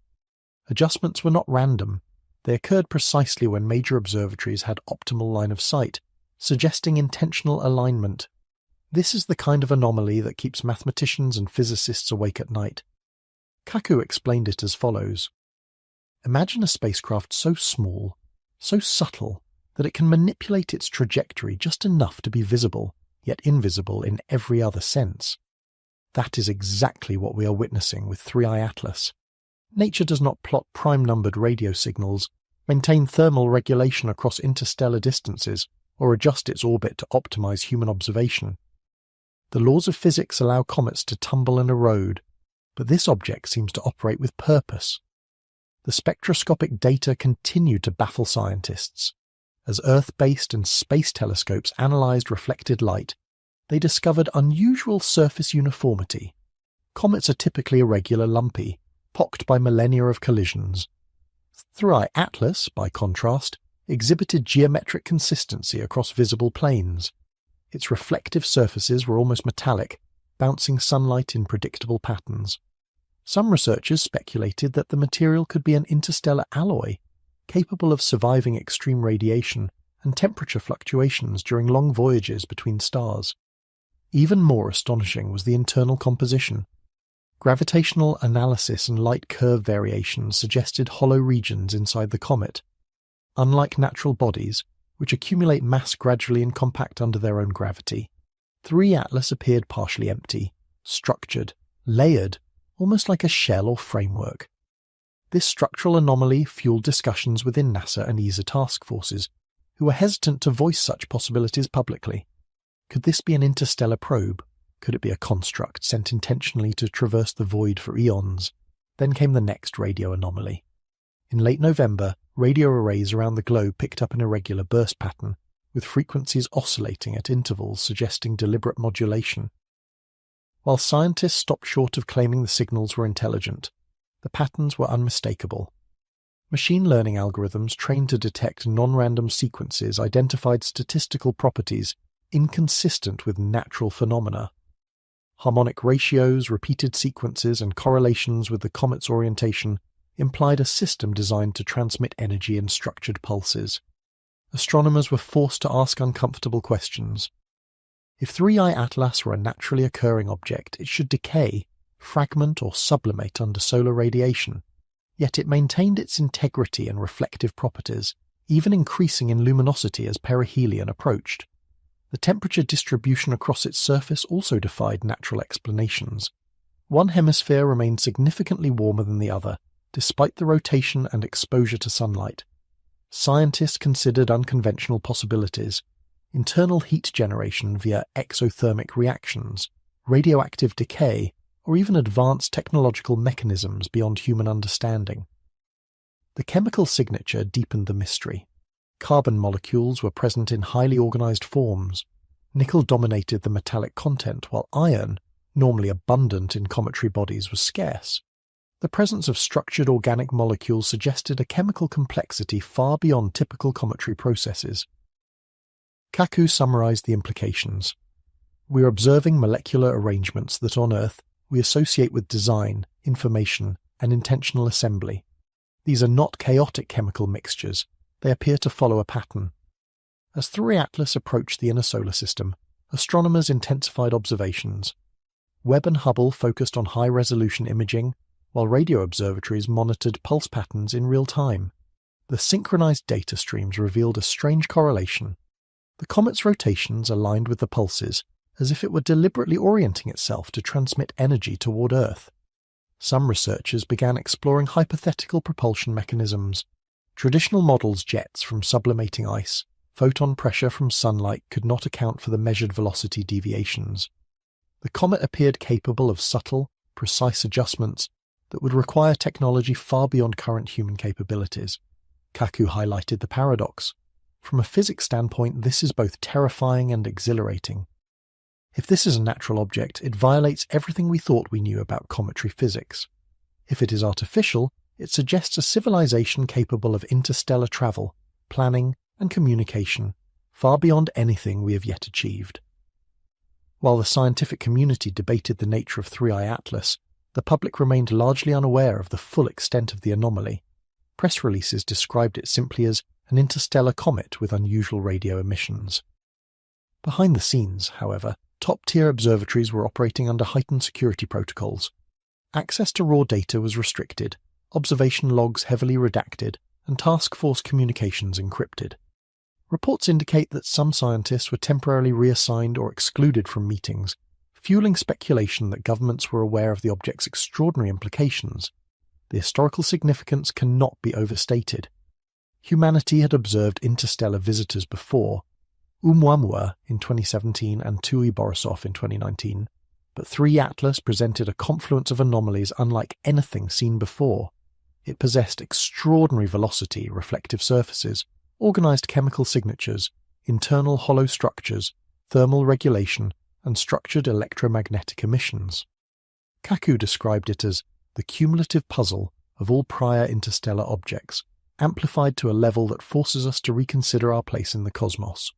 B: Adjustments were not random. They occurred precisely when major observatories had optimal line of sight, suggesting intentional alignment. This is the kind of anomaly that keeps mathematicians and physicists awake at night. Kaku explained it as follows. Imagine a spacecraft so small, so subtle, that it can manipulate its trajectory just enough to be visible, yet invisible in every other sense. That is exactly what we are witnessing with 3I Atlas. Nature does not plot prime-numbered radio signals, maintain thermal regulation across interstellar distances, or adjust its orbit to optimize human observation. The laws of physics allow comets to tumble and erode, but this object seems to operate with purpose. The spectroscopic data continue to baffle scientists. As Earth-based and space telescopes analyzed reflected light, they discovered unusual surface uniformity. Comets are typically irregular, lumpy, pocked by millennia of collisions. 3I Atlas, by contrast, exhibited geometric consistency across visible planes. Its reflective surfaces were almost metallic, bouncing sunlight in predictable patterns. Some researchers speculated that the material could be an interstellar alloy, capable of surviving extreme radiation and temperature fluctuations during long voyages between stars. Even more astonishing was the internal composition. Gravitational analysis and light curve variations suggested hollow regions inside the comet. Unlike natural bodies, which accumulate mass gradually and compact under their own gravity, 3 Atlas appeared partially empty, structured, layered, almost like a shell or framework. This structural anomaly fueled discussions within NASA and ESA task forces, who were hesitant to voice such possibilities publicly. Could this be an interstellar probe? Could it be a construct sent intentionally to traverse the void for eons? Then came the next radio anomaly. In late November, radio arrays around the globe picked up an irregular burst pattern, with frequencies oscillating at intervals suggesting deliberate modulation. While scientists stopped short of claiming the signals were intelligent, the patterns were unmistakable. Machine learning algorithms trained to detect non-random sequences identified statistical properties inconsistent with natural phenomena. Harmonic ratios, repeated sequences, and correlations with the comet's orientation implied a system designed to transmit energy in structured pulses. Astronomers were forced to ask uncomfortable questions. If 3I Atlas were a naturally occurring object, it should decay, fragment, or sublimate under solar radiation. Yet it maintained its integrity and reflective properties, even increasing in luminosity as perihelion approached. The temperature distribution across its surface also defied natural explanations. One hemisphere remained significantly warmer than the other, despite the rotation and exposure to sunlight. Scientists considered unconventional possibilities: internal heat generation via exothermic reactions, radioactive decay, or even advanced technological mechanisms beyond human understanding. The chemical signature deepened the mystery. Carbon molecules were present in highly organized forms. Nickel dominated the metallic content, while iron, normally abundant in cometary bodies, was scarce. The presence of structured organic molecules suggested a chemical complexity far beyond typical cometary processes. Kaku summarized the implications. We are observing molecular arrangements that on Earth we associate with design, information, and intentional assembly. These are not chaotic chemical mixtures. They appear to follow a pattern. As 3 Atlas approached the inner solar system, astronomers intensified observations. Webb and Hubble focused on high-resolution imaging, while radio observatories monitored pulse patterns in real time. The synchronized data streams revealed a strange correlation. The comet's rotations aligned with the pulses, as if it were deliberately orienting itself to transmit energy toward Earth. Some researchers began exploring hypothetical propulsion mechanisms. Traditional models, jets from sublimating ice, photon pressure from sunlight, could not account for the measured velocity deviations. The comet appeared capable of subtle, precise adjustments that would require technology far beyond current human capabilities. Kaku highlighted the paradox. From a physics standpoint, this is both terrifying and exhilarating. If this is a natural object, it violates everything we thought we knew about cometary physics. If it is artificial, it suggests a civilization capable of interstellar travel, planning, and communication, far beyond anything we have yet achieved. While the scientific community debated the nature of 3I Atlas, the public remained largely unaware of the full extent of the anomaly. Press releases described it simply as an interstellar comet with unusual radio emissions. Behind the scenes, however, top-tier observatories were operating under heightened security protocols. Access to raw data was restricted, observation logs heavily redacted, and task force communications encrypted. Reports indicate that some scientists were temporarily reassigned or excluded from meetings, fueling speculation that governments were aware of the object's extraordinary implications. The historical significance cannot be overstated. Humanity had observed interstellar visitors before, Oumuamua in 2017 and Tui Borisov in 2019, but 3 Atlas presented a confluence of anomalies unlike anything seen before. It possessed extraordinary velocity, reflective surfaces, organized chemical signatures, internal hollow structures, thermal regulation, and structured electromagnetic emissions. Kaku described it as the cumulative puzzle of all prior interstellar objects, amplified to a level that forces us to reconsider our place in the cosmos.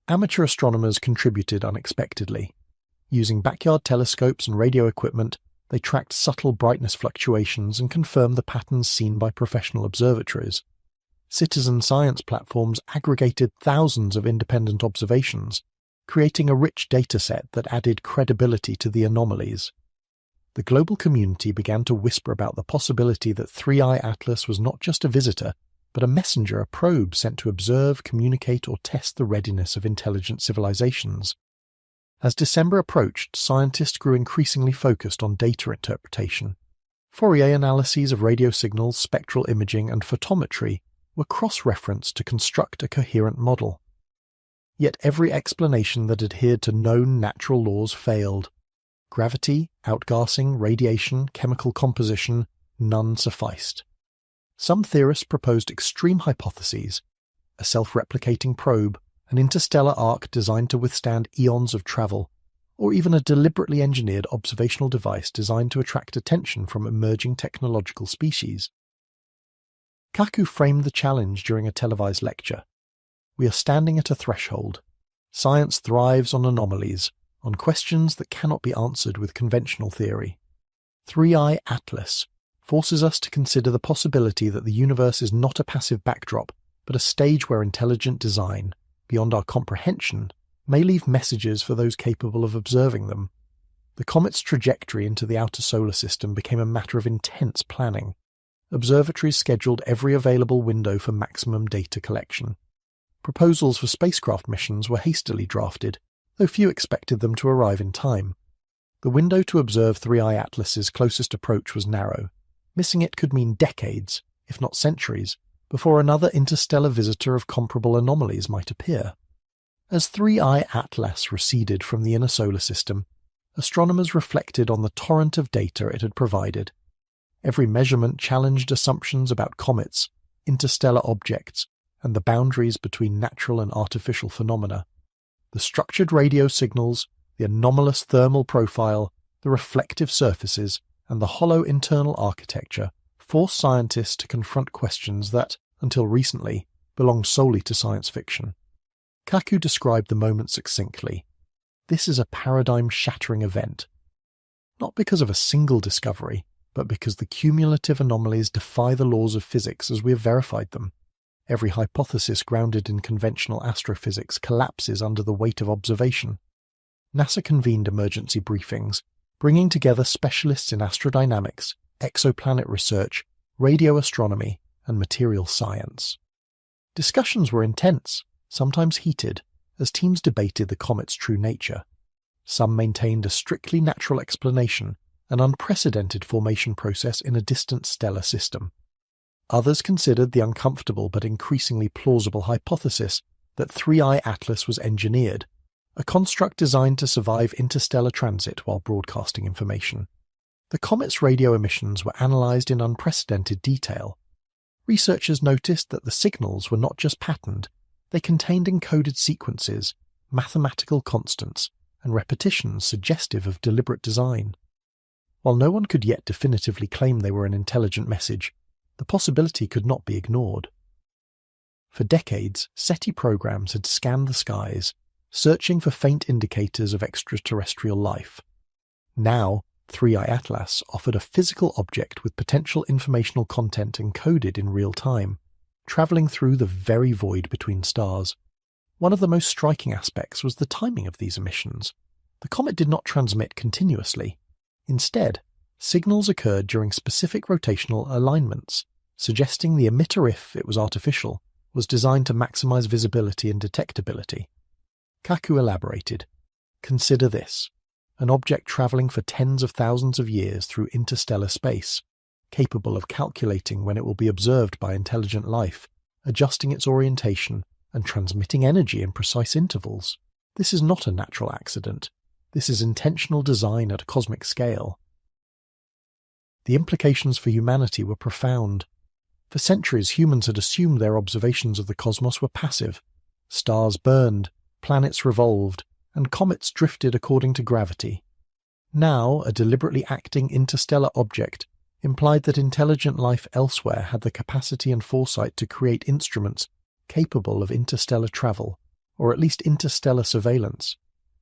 B: Amateur astronomers contributed unexpectedly. Using backyard telescopes and radio equipment, they tracked subtle brightness fluctuations and confirmed the patterns seen by professional observatories. Citizen science platforms aggregated thousands of independent observations, creating a rich dataset that added credibility to the anomalies. The global community began to whisper about the possibility that 3I Atlas was not just a visitor, but a messenger, a probe sent to observe, communicate, or test the readiness of intelligent civilizations. As December approached, scientists grew increasingly focused on data interpretation. Fourier analyses of radio signals, spectral imaging, and photometry were cross-referenced to construct a coherent model. Yet every explanation that adhered to known natural laws failed. Gravity, outgassing, radiation, chemical composition, none sufficed. Some theorists proposed extreme hypotheses: a self-replicating probe, an interstellar arc designed to withstand eons of travel, or even a deliberately engineered observational device designed to attract attention from emerging technological species. Kaku framed the challenge during a televised lecture. We are standing at a threshold. Science thrives on anomalies, on questions that cannot be answered with conventional theory. 3I Atlas forces us to consider the possibility that the universe is not a passive backdrop, but a stage where intelligent design, beyond our comprehension, may leave messages for those capable of observing them. The comet's trajectory into the outer solar system became a matter of intense planning. Observatories scheduled every available window for maximum data collection. Proposals for spacecraft missions were hastily drafted, though few expected them to arrive in time. The window to observe 3I Atlas's closest approach was narrow. Missing it could mean decades, if not centuries, before another interstellar visitor of comparable anomalies might appear. As 3I Atlas receded from the inner solar system, astronomers reflected on the torrent of data it had provided. Every measurement challenged assumptions about comets, interstellar objects, and the boundaries between natural and artificial phenomena. The structured radio signals, the anomalous thermal profile, the reflective surfaces, and the hollow internal architecture forced scientists to confront questions that, until recently, belonged solely to science fiction. Kaku described the moment succinctly. This is a paradigm-shattering event. Not because of a single discovery, but because the cumulative anomalies defy the laws of physics as we have verified them. Every hypothesis grounded in conventional astrophysics collapses under the weight of observation. NASA convened emergency briefings, bringing together specialists in astrodynamics, exoplanet research, radio astronomy, and material science. Discussions were intense, sometimes heated, as teams debated the comet's true nature. Some maintained a strictly natural explanation, an unprecedented formation process in a distant stellar system. Others considered the uncomfortable but increasingly plausible hypothesis that 3I Atlas was engineered, a construct designed to survive interstellar transit while broadcasting information. The comet's radio emissions were analysed in unprecedented detail. Researchers noticed that the signals were not just patterned, they contained encoded sequences, mathematical constants, and repetitions suggestive of deliberate design. While no one could yet definitively claim they were an intelligent message, the possibility could not be ignored. For decades, SETI programs had scanned the skies, searching for faint indicators of extraterrestrial life. Now, 3i Atlas offered a physical object with potential informational content encoded in real time, travelling through the very void between stars. One of the most striking aspects was the timing of these emissions. The comet did not transmit continuously. Instead, signals occurred during specific rotational alignments, suggesting the emitter, if it was artificial, was designed to maximize visibility and detectability. Kaku elaborated, "Consider this. An object travelling for tens of thousands of years through interstellar space, capable of calculating when it will be observed by intelligent life, adjusting its orientation, and transmitting energy in precise intervals. This is not a natural accident. This is intentional design at a cosmic scale." The implications for humanity were profound. For centuries, humans had assumed their observations of the cosmos were passive. Stars burned, planets revolved, and comets drifted according to gravity. Now, a deliberately acting interstellar object implied that intelligent life elsewhere had the capacity and foresight to create instruments capable of interstellar travel, or at least interstellar surveillance.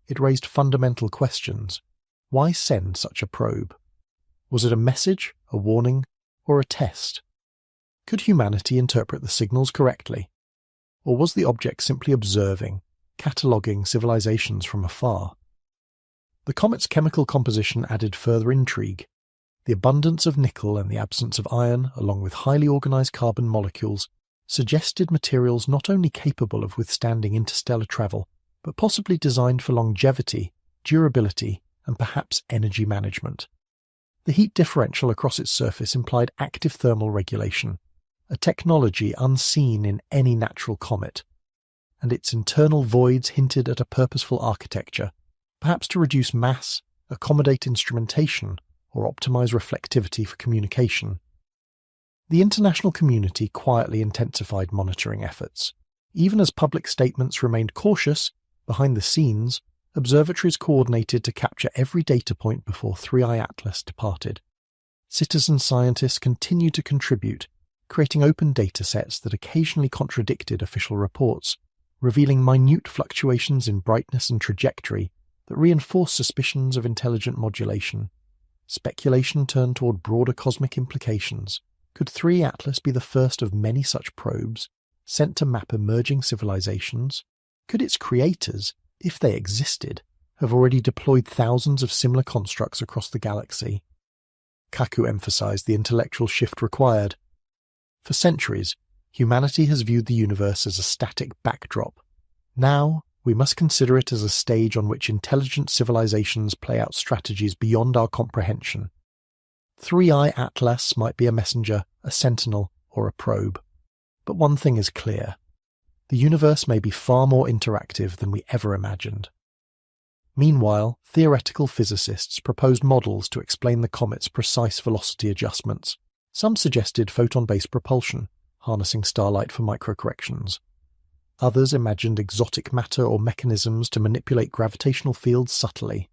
B: It raised fundamental questions. Why send such a probe? Was it a message, a warning, or a test? Could humanity interpret the signals correctly? Or was the object simply observing, cataloguing civilizations from afar? The comet's chemical composition added further intrigue. The abundance of nickel and the absence of iron, along with highly organized carbon molecules, suggested materials not only capable of withstanding interstellar travel, but possibly designed for longevity, durability, and perhaps energy management. The heat differential across its surface implied active thermal regulation, a technology unseen in any natural comet, and its internal voids hinted at a purposeful architecture, perhaps to reduce mass, accommodate instrumentation, or optimize reflectivity for communication. The international community quietly intensified monitoring efforts. Even as public statements remained cautious, behind the scenes, observatories coordinated to capture every data point before 3i Atlas departed. Citizen scientists continued to contribute, creating open datasets that occasionally contradicted official reports, revealing minute fluctuations in brightness and trajectory that reinforced suspicions of intelligent modulation. Speculation turned toward broader cosmic implications. Could 3i Atlas be the first of many such probes, sent to map emerging civilizations? Could its creators, if they existed, have already deployed thousands of similar constructs across the galaxy? Kaku emphasized the intellectual shift required. For centuries, humanity has viewed the universe as a static backdrop. Now, we must consider it as a stage on which intelligent civilizations play out strategies beyond our comprehension. 3i Atlas might be a messenger, a sentinel, or a probe. But one thing is clear. The universe may be far more interactive than we ever imagined. Meanwhile, theoretical physicists proposed models to explain the comet's precise velocity adjustments. Some suggested photon-based propulsion, harnessing starlight for microcorrections. Others imagined exotic matter or mechanisms to manipulate gravitational fields subtly.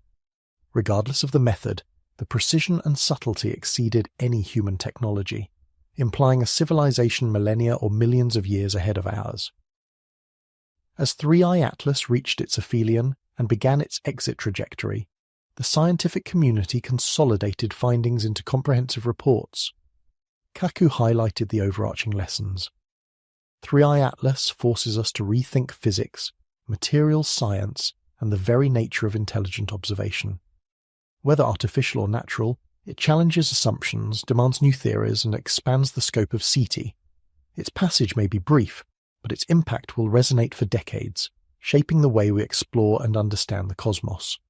B: Regardless of the method, the precision and subtlety exceeded any human technology, implying a civilization millennia or millions of years ahead of ours. As 3i Atlas reached its aphelion and began its exit trajectory, the scientific community consolidated findings into comprehensive reports. Kaku highlighted the overarching lessons. 3i Atlas forces us to rethink physics, materials science, and the very nature of intelligent observation. Whether artificial or natural, it challenges assumptions, demands new theories, and expands the scope of SETI. Its passage may be brief, but its impact will resonate for decades, shaping the way we explore and understand the cosmos.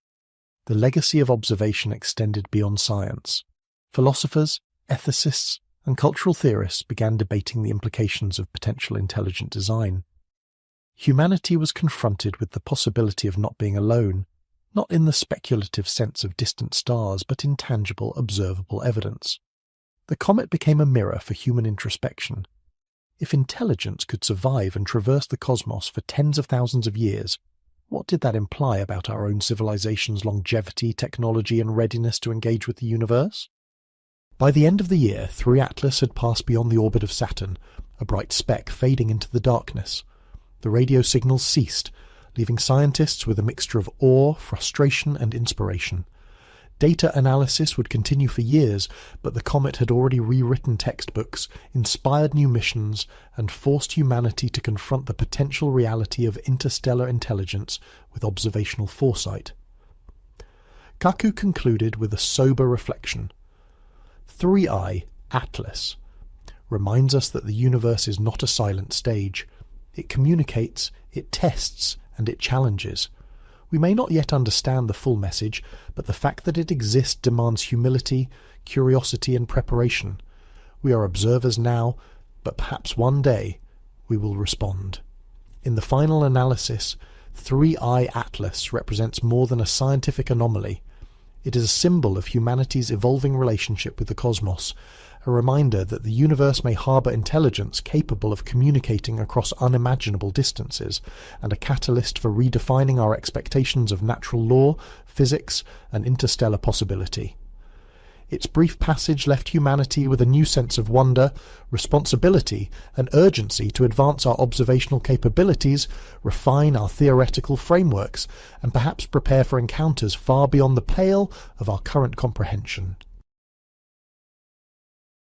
B: The legacy of observation extended beyond science. Philosophers, ethicists, and cultural theorists began debating the implications of potential intelligent design. humanity was confronted with the possibility of not being alone, not in the speculative sense of distant stars, but in tangible, observable evidence. The comet became a mirror for human introspection. If intelligence could survive and traverse the cosmos for tens of thousands of years, what did that imply about our own civilization's longevity, technology, and readiness to engage with the universe? By the end of the year, 3 Atlas had passed beyond the orbit of Saturn, a bright speck fading into the darkness. The radio signals ceased, leaving scientists with a mixture of awe, frustration, and inspiration. Data analysis would continue for years, but the comet had already rewritten textbooks, inspired new missions, and forced humanity to confront the potential reality of interstellar intelligence with observational foresight. Kaku concluded with a sober reflection. 3I, Atlas, reminds us that the universe is not a silent stage. It communicates, it tests, and it challenges. We may not yet understand the full message, but the fact that it exists demands humility, curiosity, and preparation. We are observers now, but perhaps one day we will respond. In the final analysis, 3I Atlas represents more than a scientific anomaly. It is a symbol of humanity's evolving relationship with the cosmos, a reminder that the universe may harbour intelligence capable of communicating across unimaginable distances, and a catalyst for redefining our expectations of natural law, physics, and interstellar possibility. Its brief passage left humanity with a new sense of wonder, responsibility, and urgency to advance our observational capabilities, refine our theoretical frameworks, and perhaps prepare for encounters far beyond the pale of our current comprehension.